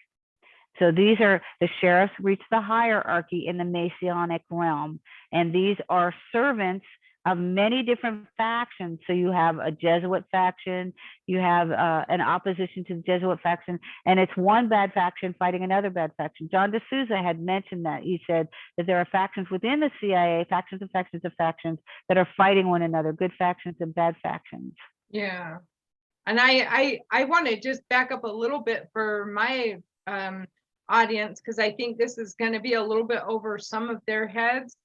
So these are the sheriffs reach the hierarchy in the Masonic realm. And these are servants of many different factions. So you have a Jesuit faction, you have an opposition to the Jesuit faction, and it's one bad faction fighting another bad faction. John D'Souza had mentioned that. He said that there are factions within the CIA, factions of factions of factions, that are fighting one another, good factions and bad factions. Yeah. And I want to just back up a little bit for my audience, because I think this is going to be a little bit over some of their heads.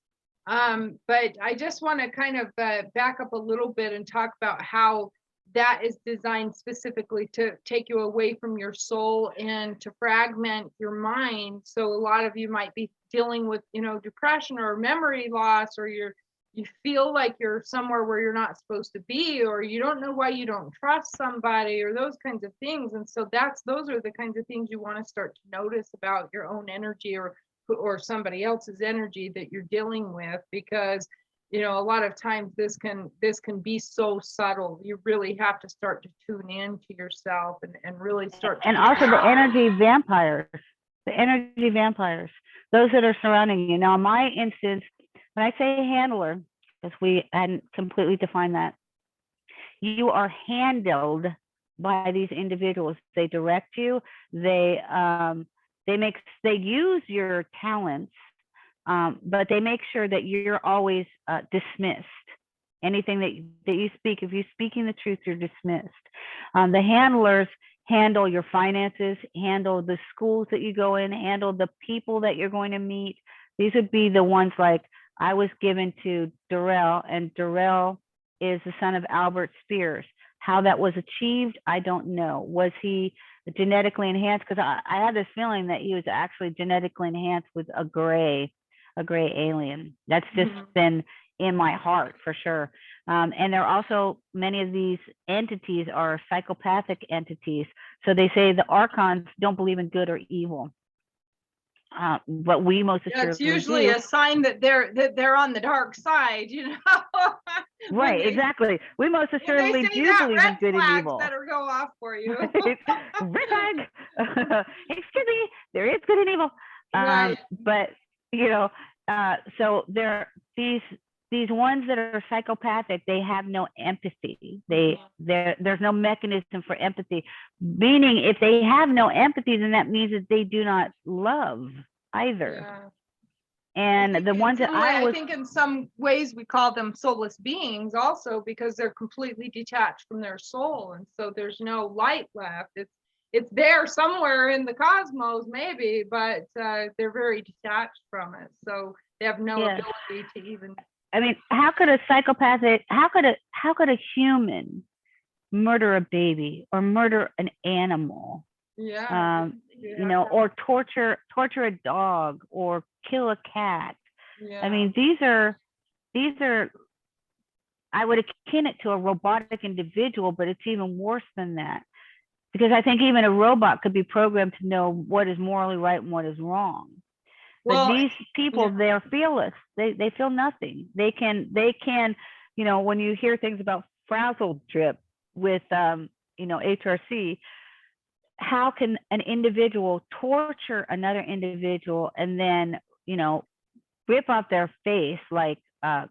But I just want to kind of back up a little bit and talk about how that is designed specifically to take you away from your soul and to fragment your mind. So a lot of you might be dealing with, depression or memory loss, or you feel like you're somewhere where you're not supposed to be, or you don't know why you don't trust somebody, or those kinds of things. And so those are the kinds of things you want to start to notice about your own energy or somebody else's energy that you're dealing with, because a lot of times this can be so subtle. You really have to start to tune in to yourself and really start to, and also the energy vampires, those that are surrounding you. Now in my instance, when I say handler, because we hadn't completely defined that, you are handled by these individuals. They direct you, they use your talents, but they make sure that you're always dismissed. Anything that you speak, if you're speaking the truth, you're dismissed. The handlers handle your finances, handle the schools that you go in, handle the people that you're going to meet. These would be the ones like I was given to Darrell, and Darrell is the son of Albert Spears. How that was achieved, I don't know. Was he genetically enhanced? Because I had this feeling that he was actually genetically enhanced with a gray alien. That's just been in my heart for sure. And there are also, many of these entities are psychopathic entities. So they say the archons don't believe in good or evil. But we most assuredly that's usually do. a sign that they're on the dark side, Right, exactly. We most assuredly do believe in good and evil. Better go off for you. Red flag. Excuse me, there is good and evil. Right. But so these these ones that are psychopathic, they have no empathy. There's no mechanism for empathy. Meaning, if they have no empathy, then that means that they do not love either. Yeah. And the ones that I think in some ways we call them soulless beings also, because they're completely detached from their soul, and so there's no light left. It's there somewhere in the cosmos, maybe, but they're very detached from it, so they have no ability to even. I mean, how could a human murder a baby or murder an animal? Yeah. You know, or torture a dog or kill a cat. Yeah. I mean, these are, I would akin it to a robotic individual, but it's even worse than that. Because I think even a robot could be programmed to know what is morally right and what is wrong. But these people, they're fearless. They feel nothing. They can, you know, when you hear things about frazzled trip with, you know, HRC, how can an individual torture another individual and then, you know, rip off their face like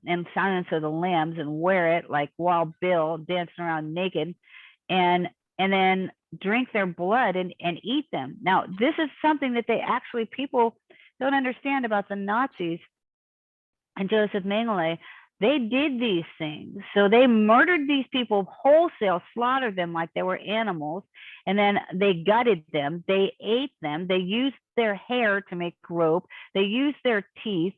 in Silence of the Lambs and wear it like Wild Bill dancing around naked, and then drink their blood and eat them? Now, this is something that they actually, people don't understand about the Nazis and Joseph Mengele. They did these things. So they murdered these people wholesale, slaughtered them like they were animals, and then they gutted them. They ate them. They used their hair to make rope. They used their teeth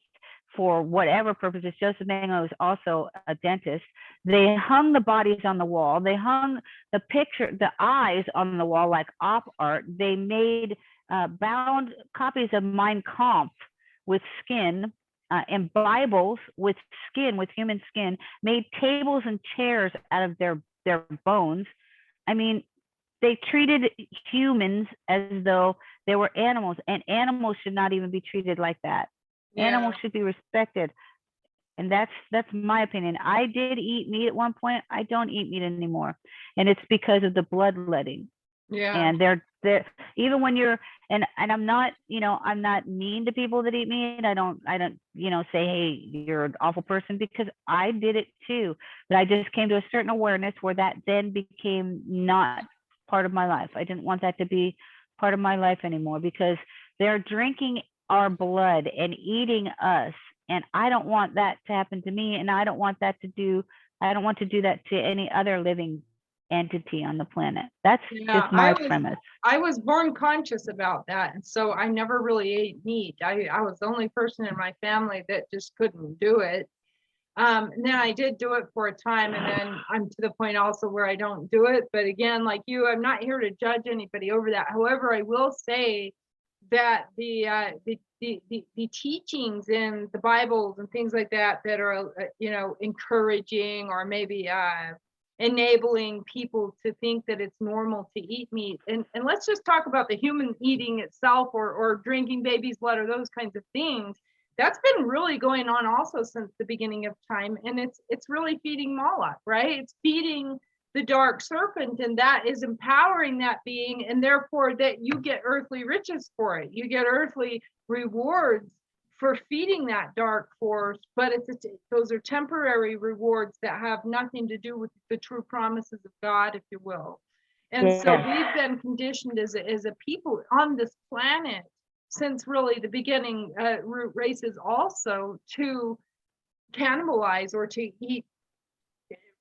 for whatever purposes. Joseph Mengele was also a dentist. They hung the bodies on the wall. They hung the eyes on the wall like op art. They made bound copies of Mein Kampf with skin, and Bibles with skin, with human skin, made tables and chairs out of their bones. I mean, they treated humans as though they were animals, and animals should not even be treated like that. Yeah. Animals should be respected. And that's my opinion. I did eat meat at one point. I don't eat meat anymore. And it's because of the bloodletting. Yeah. And they're even when you're, and I'm not, you know, I'm not mean to people that eat meat. I don't, you know, say, hey, you're an awful person, because I did it too. But I just came to a certain awareness where that then became not part of my life. I didn't want that to be part of my life anymore, because they're drinking our blood and eating us. And I don't want that to happen to me. And I don't want that to do, I don't want to do that to any other living entity on the planet. That's just my premise. I was born conscious about that, and so I never really ate meat. I was the only person in my family that just couldn't do it. And then I did do it for a time, and then I'm to the point also where I don't do it. But again, like you, I'm not here to judge anybody over that. However, I will say that the teachings in the Bibles and things like that are you know, encouraging or maybe enabling people to think that it's normal to eat meat. And let's just talk about the human eating itself, or drinking baby's blood, or those kinds of things. That's been really going on also since the beginning of time. And it's really feeding Moloch, right? It's feeding the dark serpent, and that is empowering that being, and therefore that you get earthly riches for it. You get earthly rewards for feeding that dark force, but those are temporary rewards that have nothing to do with the true promises of God, if you will. And so we've been conditioned as a people on this planet since really the beginning root races also to cannibalize or to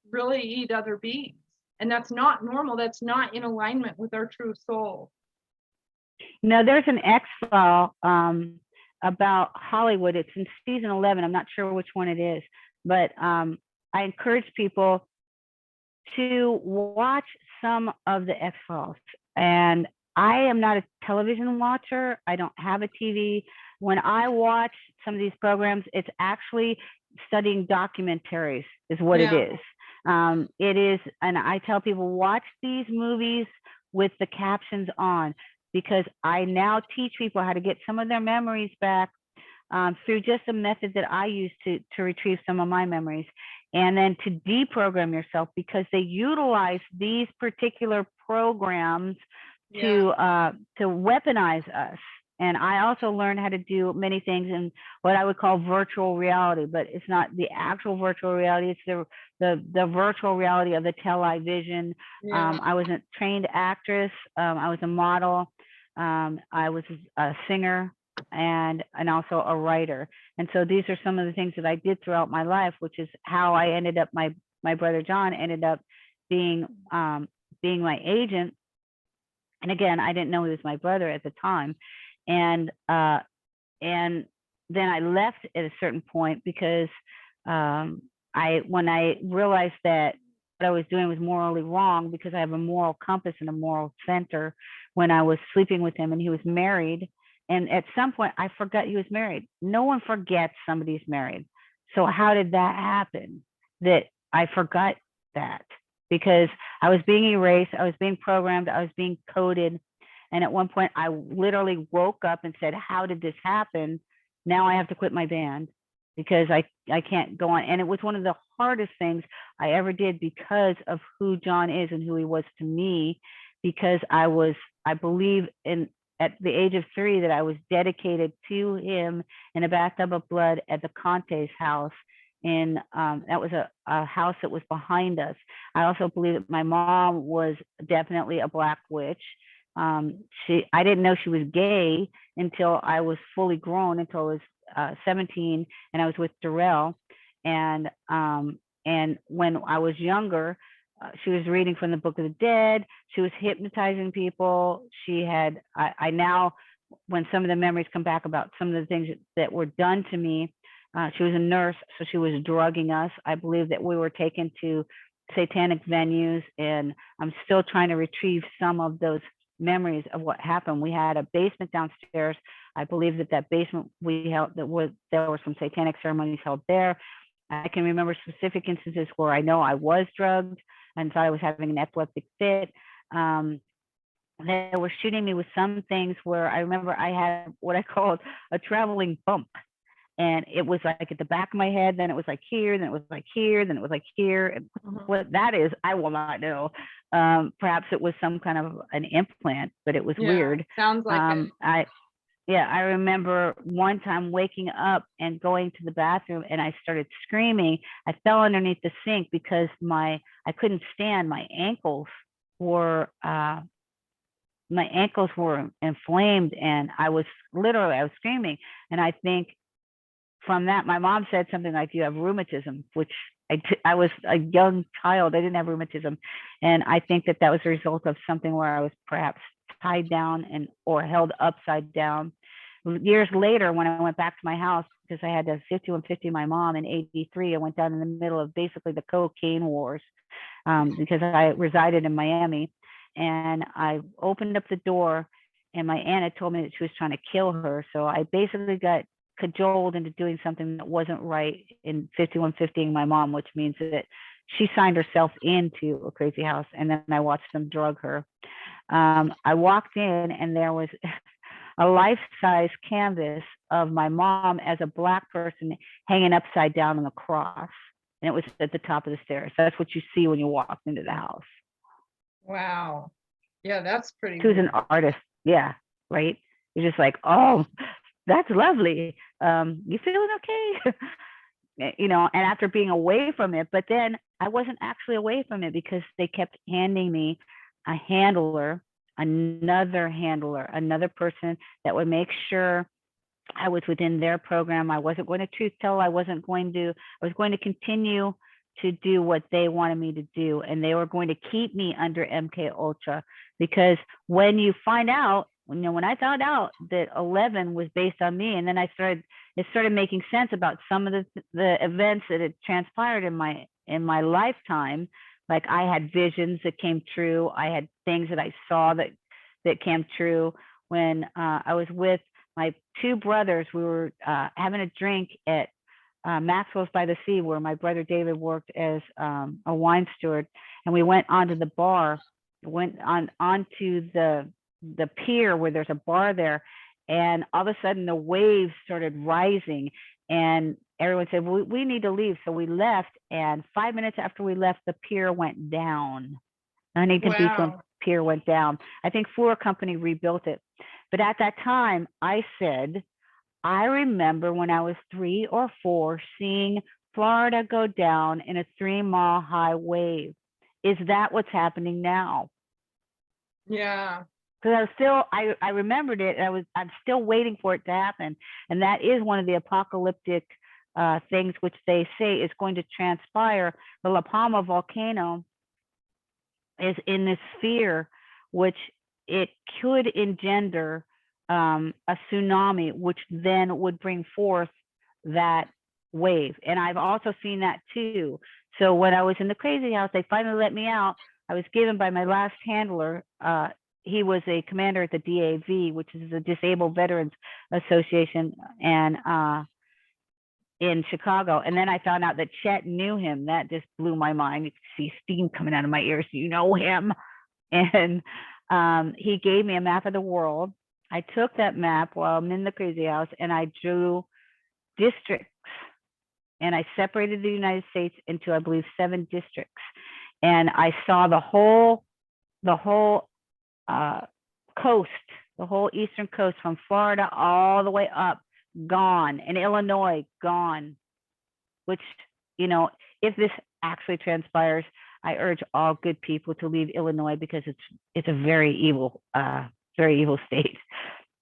really eat other beings. And that's not normal. That's not in alignment with our true soul. No, there's an X-File about Hollywood. It's in season 11. I'm not sure which one it is, but I encourage people to watch some of the X-Files. And I am not a television watcher. I don't have a TV. When I watch some of these programs, it's actually studying documentaries is what it is. It is, and I tell people, watch these movies with the captions on, because I now teach people how to get some of their memories back through just a method that I use to retrieve some of my memories, and then to deprogram yourself, because they utilize these particular programs to weaponize us. And I also learned how to do many things in what I would call virtual reality, but it's not the actual virtual reality. It's the virtual reality of the television. Yeah. I was a trained actress. I was a model. I was a singer and also a writer. And so these are some of the things that I did throughout my life, which is how I ended up, my brother John ended up being being my agent. And again, I didn't know he was my brother at the time. And and then I left at a certain point because when I realized that what I was doing was morally wrong, because I have a moral compass and a moral center, when I was sleeping with him and he was married. And at some point I forgot he was married. No one forgets somebody's married. So how did that happen that I forgot that? Because I was being erased, I was being programmed, I was being coded. And at one point I literally woke up and said, how did this happen? Now I have to quit my band because I can't go on. And it was one of the hardest things I ever did because of who John is and who he was to me, because I believe at the age of 3 that I was dedicated to him in a bathtub of blood at the Conte's house. And that was a house that was behind us. I also believe that my mom was definitely a black witch. I didn't know she was gay until I was fully grown, until I was 17, and I was with Darrell. And when I was younger, she was reading from the Book of the Dead. She was hypnotizing people. She had, I now, when some of the memories come back about some of the things that were done to me, she was a nurse, so she was drugging us. I believe that we were taken to satanic venues, and I'm still trying to retrieve some of those memories of what happened. We had a basement downstairs. I believe that basement we held, there were some satanic ceremonies held there. I can remember specific instances where I know I was drugged and thought I was having an epileptic fit. They were shooting me with some things where I remember I had what I called a traveling bump. And it was like at the back of my head, then it was like here, then it was like here, then it was like here. And what that is, I will not know. Perhaps it was some kind of an implant, but it was weird. Sounds like it. I remember one time waking up and going to the bathroom, and I started screaming. I fell underneath the sink because I couldn't stand. My ankles were inflamed, and I was screaming. And I think from that, my mom said something like, "You have rheumatism," which I was a young child. I didn't have rheumatism. And I think that was a result of something where I was perhaps tied down or held upside down. Years later, when I went back to my house, because I had to 5150 my mom in 83, I went down in the middle of basically the cocaine wars, because I resided in Miami. And I opened up the door, and my aunt had told me that she was trying to kill her. So I basically got cajoled into doing something that wasn't right in 5150ing my mom, which means that she signed herself into a crazy house, and then I watched them drug her. I walked in, and there was a life-size canvas of my mom as a black person hanging upside down on the cross, and it was at the top of the stairs. That's what you see when you walk into the house. Wow. Yeah, that's pretty. She was an artist. Yeah, right. You're just like, oh, that's lovely. You feeling okay? And after being away from it, but then I wasn't actually away from it, because they kept handing me a handler, another person that would make sure I was within their program. I wasn't going to truth tell. I was going to continue to do what they wanted me to do. And they were going to keep me under MK Ultra, because when you find out, when I found out that 11 was based on me, and then it started making sense about some of the events that had transpired in my lifetime. Like I had visions that came true. I had things that I saw that came true. When I was with my 2 brothers, we were having a drink at Maxwell's by the Sea, where my brother David worked as a wine steward, and we went onto the bar, onto the pier where there's a bar there, and all of a sudden the waves started rising, and everyone said, well, we need to leave. So we left, and 5 minutes after we left, the pier went down. Huntington Beach pier went down. I think Fluor Company rebuilt it. But at that time, I said, I remember when I was 3 or 4 seeing Florida go down in a 3-mile high wave. Is that what's happening now? Yeah. Because I was still, I remembered it. And I'm still waiting for it to happen. And that is one of the apocalyptic things which they say is going to transpire. The La Palma volcano is in this sphere, which it could engender a tsunami, which then would bring forth that wave. And I've also seen that too. So when I was in the crazy house, they finally let me out. I was given by my last handler. He was a commander at the DAV, which is the Disabled Veterans Association, and in Chicago. And then I found out that Chet knew him. That just blew my mind. You could see steam coming out of my ears. You know him. And he gave me a map of the world. I took that map while I'm in the crazy house and I drew districts. And I separated the United States into, I believe, 7 districts. And I saw the whole coast, the whole eastern coast from Florida all the way up, gone, and Illinois gone. Which, you know, if this actually transpires, I urge all good people to leave Illinois because it's a very evil state.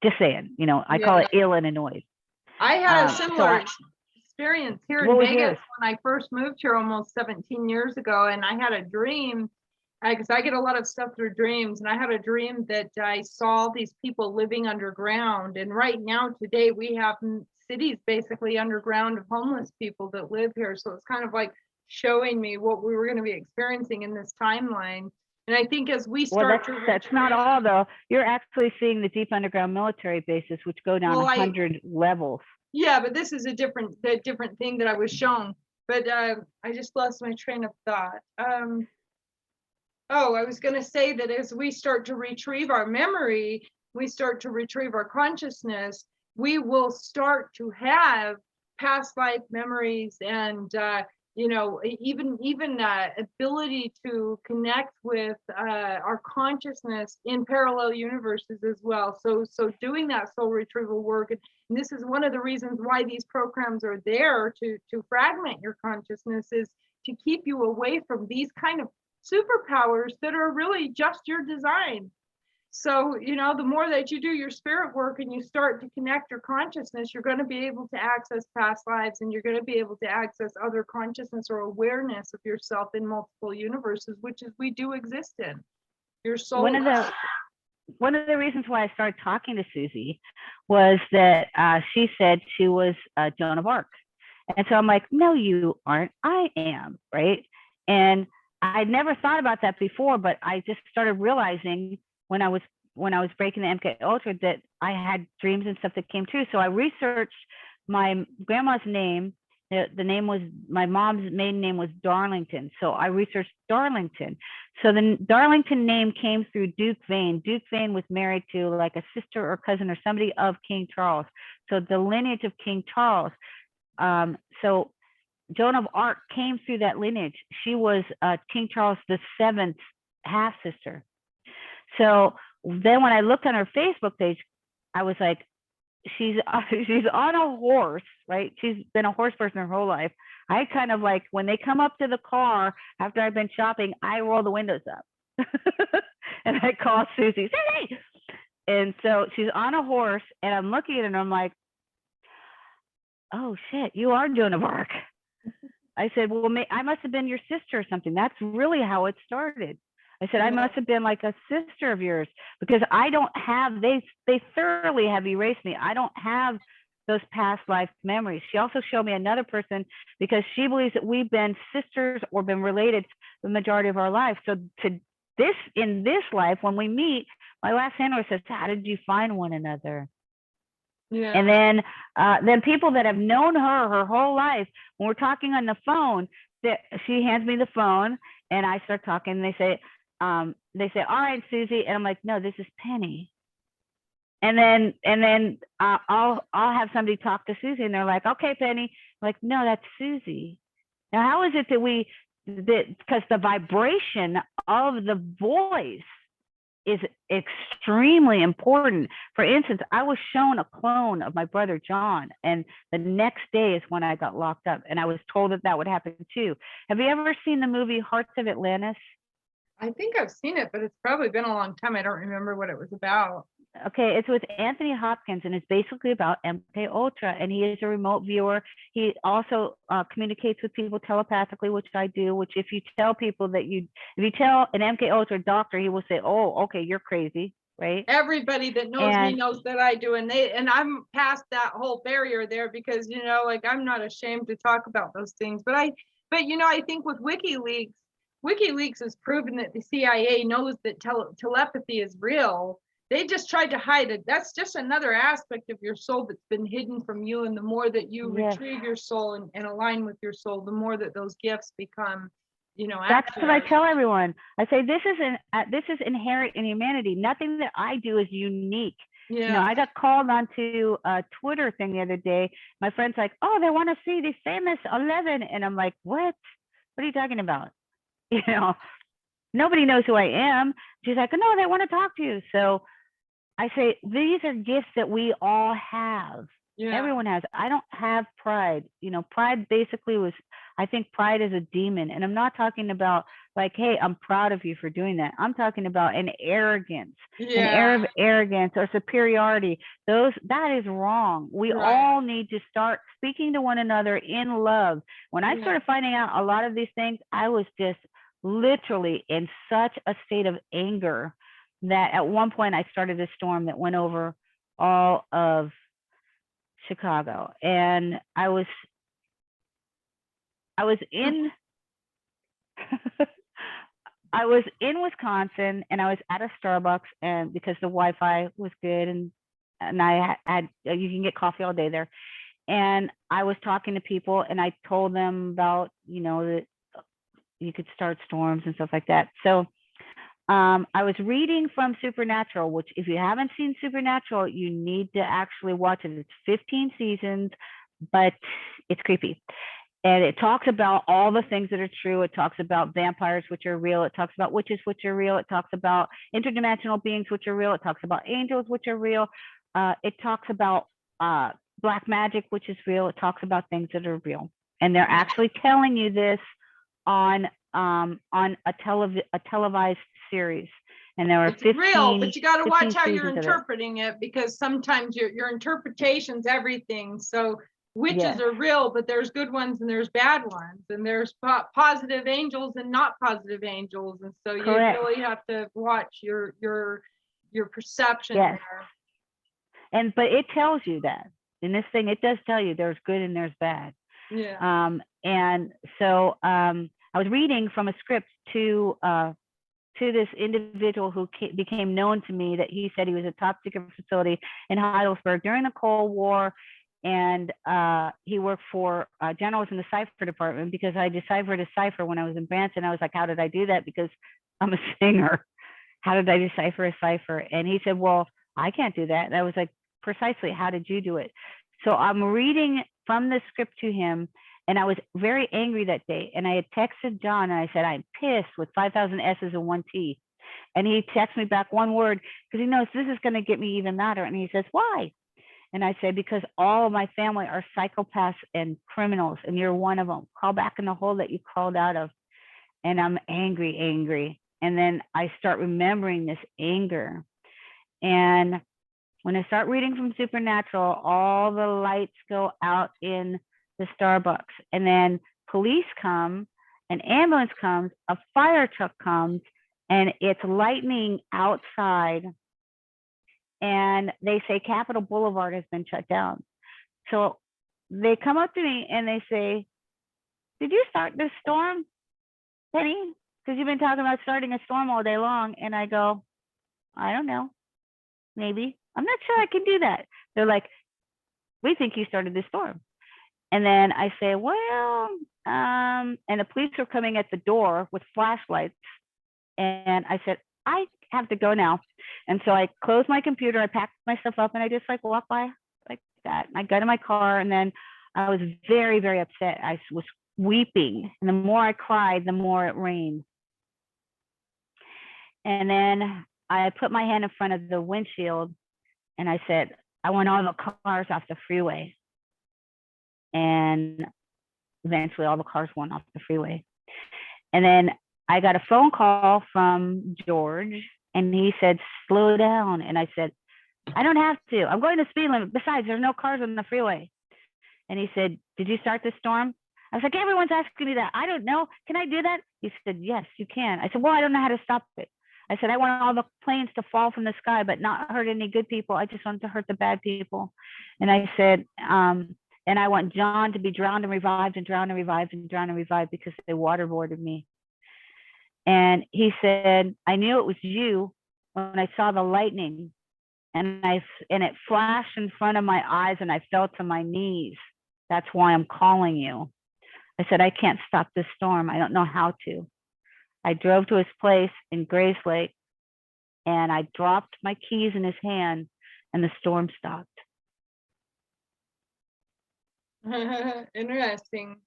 Just saying, you know, I call it Illinois. I had a similar experience here in Vegas when I first moved here almost 17 years ago, and I had a dream, because I get a lot of stuff through dreams, and I had a dream that I saw these people living underground. And right now, today, we have cities basically underground of homeless people that live here. So it's kind of like showing me what we were going to be experiencing in this timeline. And I think as we start that's not all though. You're actually seeing the deep underground military bases, which go down 100 levels. Yeah, but this is a different thing that I was shown. But I just lost my train of thought. I was going to say that as we start to retrieve our memory, we start to retrieve our consciousness, we will start to have past life memories and even ability to connect with our consciousness in parallel universes as well. So doing that soul retrieval work, and this is one of the reasons why these programs are there to fragment your consciousness, is to keep you away from these kind of superpowers that are really just your design. So, the more that you do your spirit work and you start to connect your consciousness, you're going to be able to access past lives, and you're going to be able to access other consciousness or awareness of yourself in multiple universes, which is we do exist in. Your soul. One of the reasons why I started talking to Susie was that she said she was Joan of Arc. And so I'm like, no, you aren't. I am, right? And I'd never thought about that before, but I just started realizing when I was breaking the MK Ultra that I had dreams and stuff that came true. So I researched my grandma's name. The name was, my mom's maiden name was Darlington. So I researched Darlington. So the Darlington name came through Duke Vane. Duke Vane was married to like a sister or cousin or somebody of King Charles. So the lineage of King Charles. So Joan of Arc came through that lineage. She was King Charles VII's half sister. So then when I looked on her Facebook page, I was like, she's on a horse, right? She's been a horse person her whole life. I kind of like, when they come up to the car after I've been shopping, I roll the windows up and I call Susie, Susie! And so she's on a horse and I'm looking at her and I'm like, oh shit, you are Joan of Arc. I said, well, I must have been your sister or something. That's really how it started. I said, I must have been like a sister of yours, because I don't have, they thoroughly have erased me. I don't have those past life memories. She also showed me another person because she believes that we've been sisters or been related the majority of our life. So in this life, when we meet, my last handler says, how did you find one another? Yeah. And then people that have known her whole life, when we're talking on the phone, she hands me the phone and I start talking and they say, all right, Susie. And I'm like, no, this is Penny. And then I'll have somebody talk to Susie and they're like, okay, Penny. I'm like, no, that's Susie. Now, how is it that because the vibration of the voice is extremely important. For instance, I was shown a clone of my brother John, and the next day is when I got locked up, and I was told that that would happen too. Have you ever seen the movie Hearts of Atlantis? I think I've seen it, but it's probably been a long time. I don't remember what it was about. Okay, it's with Anthony Hopkins, and it's basically about MK Ultra, and he is a remote viewer. He also communicates with people telepathically, which I do. Which, if you tell people that if you tell an MK Ultra doctor, he will say, "Oh, okay, you're crazy," right? Everybody that knows me And knows that I do, and I'm past that whole barrier there, because like I'm not ashamed to talk about those things. But I think with WikiLeaks has proven that the CIA knows that telepathy is real. They just tried to hide it. That's just another aspect of your soul that's been hidden from you. And the more that you yes, retrieve your soul and align with your soul, the more that those gifts become, that's what I accurate. tell everyone. I say this is inherent in humanity. Nothing that I do is unique. Yeah. I got called onto a Twitter thing the other day. My friend's like, "Oh, they want to see the famous 11," and I'm like, "What? What are you talking about?" Nobody knows who I am. She's like, "No, they want to talk to you." So I say, these are gifts that we all have. Yeah. Everyone has. I don't have pride. Pride basically I think pride is a demon. And I'm not talking about like, hey, I'm proud of you for doing that. I'm talking about an arrogance, an air of arrogance or superiority. That is wrong. We all need to start speaking to one another in love. When I started finding out a lot of these things, I was just literally in such a state of anger that at one point I started a storm that went over all of Chicago. And I was in I was in Wisconsin, and I was at a Starbucks, and because the Wi-Fi was good, and I had you can get coffee all day there. And I was talking to people, and I told them about that you could start storms and stuff like that. So I was reading from Supernatural, which if you haven't seen Supernatural, you need to actually watch it. It's 15 seasons, but it's creepy. And it talks about all the things that are true. It talks about vampires, which are real. It talks about witches, which are real. It talks about interdimensional beings, which are real. It talks about angels, which are real. It talks about black magic, which is real. It talks about things that are real. And they're actually telling you this on a televised series, and there are 15 real, but you got to watch how you're seasons interpreting it, because sometimes your interpretation's everything. So witches Yes. are real, but there's good ones and there's bad ones, and there's positive angels and not positive angels, and so Correct. you really have to watch your perception Yes. there. But it tells you that in this thing, it does tell you there's good and there's bad. Yeah. And so I was reading from a script to this individual who became known to me, that he said he was a top secret facility in Heidelberg during the Cold War. And he worked for generals in the cipher department, because I deciphered a cipher when I was in Branson. I was like, how did I do that? Because I'm a singer. How did I decipher a cipher? And he said, well, I can't do that. And I was like, precisely, how did you do it? So I'm reading from the script to him, and I was very angry that day. And I had texted John, and I said, I'm pissed, with 5,000 S's and 1 T. And he texted me back one word, because he knows this is going to get me even madder. And he says, why? And I said, because all of my family are psychopaths and criminals, and you're one of them. Crawl back in the hole that you crawled out of. And I'm angry. And then I start remembering this anger. And when I start reading from Supernatural, all the lights go out in the Starbucks. And then police come, an ambulance comes, a fire truck comes, and it's lightning outside. And they say Capitol Boulevard has been shut down. So they come up to me and they say, did you start this storm, Penny? Because you've been talking about starting a storm all day long. And I go, I don't know. Maybe. I'm not sure I can do that. They're like, we think you started this storm. And then I say, well, and the police are coming at the door with flashlights. And I said, I have to go now. And so I closed my computer, I packed my stuff up, and I just like walked by like that. And I got in my car, and then I was very, very upset. I was weeping. And the more I cried, the more it rained. And then I put my hand in front of the windshield and I said, I want all the cars off the freeway. And eventually all the cars went off the freeway. And then I got a phone call from George and he said, slow down. And I said, I don't have to. I'm going the speed limit. Besides, there's no cars on the freeway. And he said, did you start the storm? I was like, everyone's asking me that. I don't know. Can I do that? He said, yes, you can. I said, well, I don't know how to stop it. I said, I want all the planes to fall from the sky, but not hurt any good people. I just want to hurt the bad people. And I said, and I want John to be drowned and revived and drowned and revived and drowned and revived because they waterboarded me. And he said, I knew it was you when I saw the lightning and it flashed in front of my eyes and I fell to my knees. That's why I'm calling you. I said, I can't stop this storm. I don't know how to. I drove to his place in Grace Lake and I dropped my keys in his hand and the storm stopped. Interesting.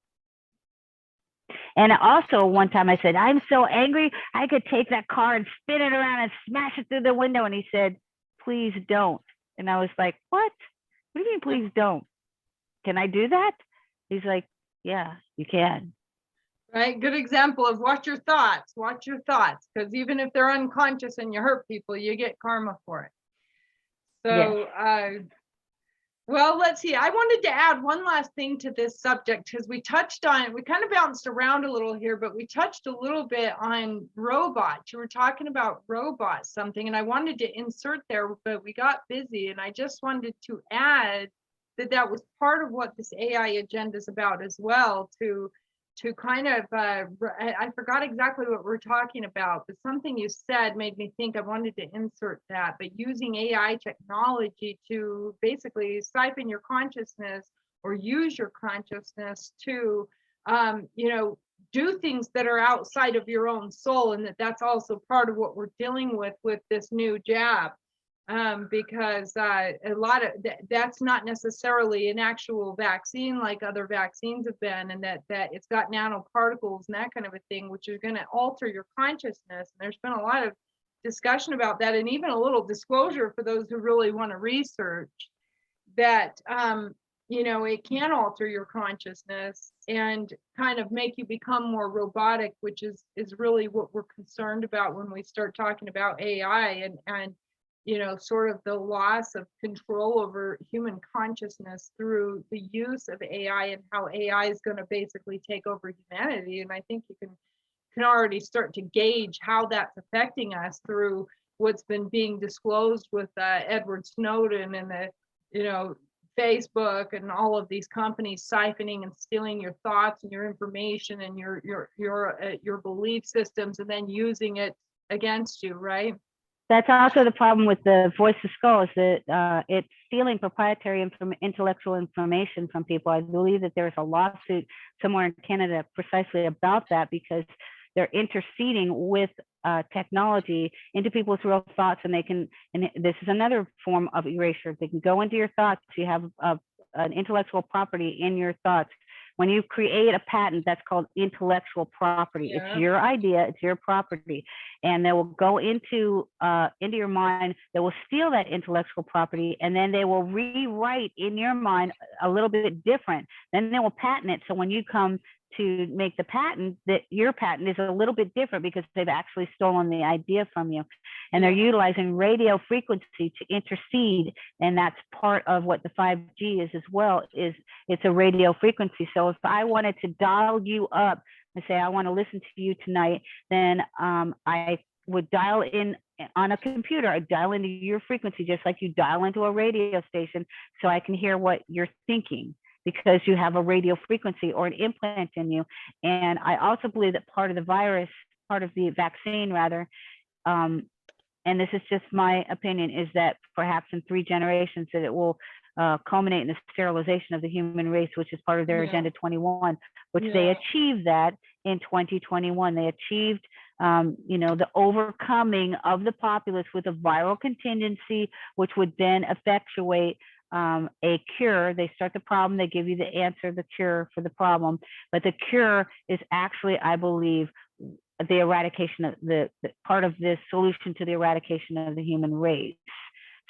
And also one time I said, I'm so angry, I could take that car and spin it around and smash it through the window. And he said, please don't. And I was like, what? What do you mean, please don't? Can I do that? He's like, yeah, you can. Right. Good example of watch your thoughts, because even if they're unconscious and you hurt people, you get karma for it. So, yes. Well, let's see. I wanted to add one last thing to this subject because we touched on, we kind of bounced around a little here, but we touched a little bit on robots. You were talking about robots, something, and I wanted to insert there, but we got busy. And I just wanted to add that was part of what this AI agenda is about as well, to kind of, I forgot exactly what we're talking about, but something you said made me think I wanted to insert that, but using AI technology to basically siphon your consciousness or use your consciousness to, do things that are outside of your own soul. And that's also part of what we're dealing with this new jab. Because a lot of that's not necessarily an actual vaccine like other vaccines have been, and that it's got nanoparticles and that kind of a thing, which is going to alter your consciousness. And there's been a lot of discussion about that, and even a little disclosure for those who really want to research that, it can alter your consciousness and kind of make you become more robotic, which is really what we're concerned about when we start talking about AI and sort of the loss of control over human consciousness through the use of AI and how AI is going to basically take over humanity. And I think you can already start to gauge how that's affecting us through what's been being disclosed with Edward Snowden and the, Facebook and all of these companies siphoning and stealing your thoughts and your information and your belief systems and then using it against you, right? That's also the problem with the Voice of Skull, is that it's stealing proprietary intellectual information from people. I believe that there's a lawsuit somewhere in Canada precisely about that, because they're interceding with technology into people's real thoughts, and this is another form of erasure. They can go into your thoughts. You have an intellectual property in your thoughts. When you create a patent, that's called intellectual property. Yeah. It's your idea, it's your property, and they will go into your mind. They will steal that intellectual property, and then they will rewrite in your mind a little bit different. Then they will patent it. So when you come to make the patent, that your patent is a little bit different because they've actually stolen the idea from you, and they're utilizing radio frequency to intercede. And that's part of what the 5G is as well, is it's a radio frequency. So if I wanted to dial you up and say, I want to listen to you tonight, then I would dial in on a computer. I dial into your frequency just like you dial into a radio station, so I can hear what you're thinking, because you have a radio frequency or an implant in you. And I also believe that part of the vaccine rather, and this is just my opinion, is that perhaps in 3 generations that it will culminate in the sterilization of the human race, which is part of their Agenda 21, which they achieved that in 2021. They achieved, the overcoming of the populace with a viral contingency, which would then effectuate a cure. They start the problem, they give you the answer, the cure for the problem. But the cure is actually, I believe, the eradication of the part of this solution to the eradication of the human race.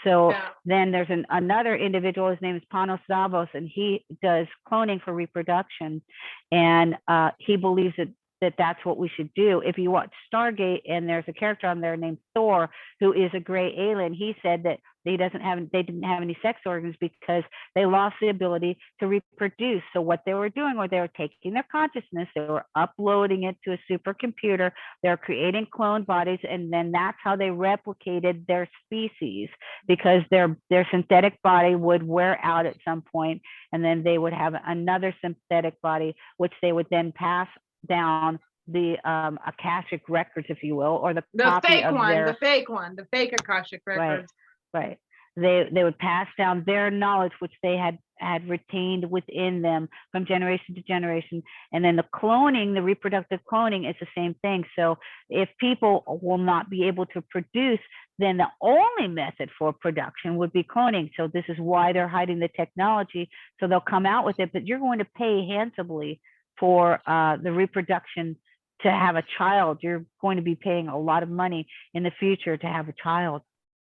So Yeah. then there's another individual, his name is Panos Davos, and he does cloning for reproduction. And he believes that that's what we should do. If you watch Stargate, and there's a character on there named Thor, who is a gray alien, he said that they didn't have any sex organs because they lost the ability to reproduce. So what they were doing was they were taking their consciousness, they were uploading it to a supercomputer, they're creating clone bodies, and then that's how they replicated their species, because their synthetic body would wear out at some point, and then they would have another synthetic body, which they would then pass down the Akashic records, if you will, or the fake one, their, the fake Akashic records. Right. They would pass down their knowledge, which they had retained within them from generation to generation. And then the cloning, the reproductive cloning, is the same thing. So if people will not be able to produce, then the only method for production would be cloning. So this is why they're hiding the technology. So they'll come out with it, but you're going to pay handsomely for the reproduction to have a child. You're going to be paying a lot of money in the future to have a child.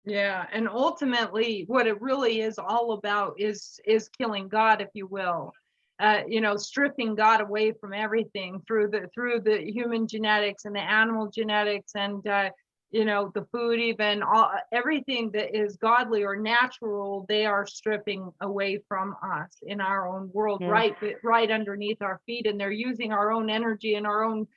Yeah, and ultimately what it really is all about is killing God, if you will. You know, stripping God away from everything through the human genetics and the animal genetics, and you know, the food, even everything that is godly or natural, they are stripping away from us in our own world. Yeah. right underneath our feet, and they're using our own energy and our own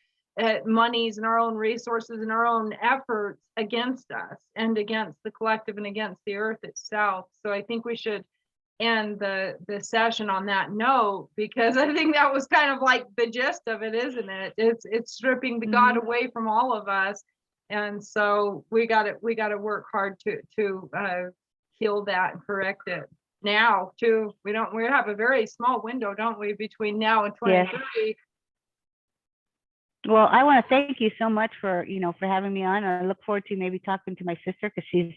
monies and our own resources and our own efforts against us and against the collective and against the earth itself. So I think we should end the session on that note, because I think that was kind of like the gist of it, isn't it? It's stripping the God away from all of us, and so we got to work hard to heal that and correct it now too. We have a very small window, don't we, between now and 2030. Yes. Well, I want to thank you so much for having me on. I look forward to maybe talking to my sister, because she's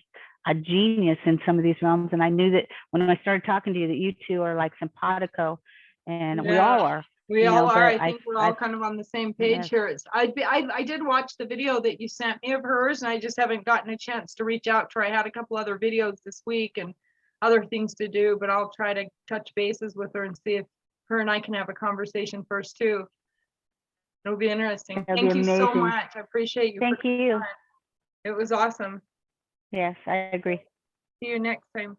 a genius in some of these realms. And I knew that when I started talking to you, that you two are like simpatico, and we all are. We all are. I think we're all kind of on the same page here. I did watch the video that you sent me of hers, and I just haven't gotten a chance to reach out to her. I had a couple other videos this week and other things to do, but I'll try to touch bases with her and see if her and I can have a conversation first too. It'll be interesting. Thank you so much. I appreciate you. Thank you. It was awesome. Yes, I agree. See you next time.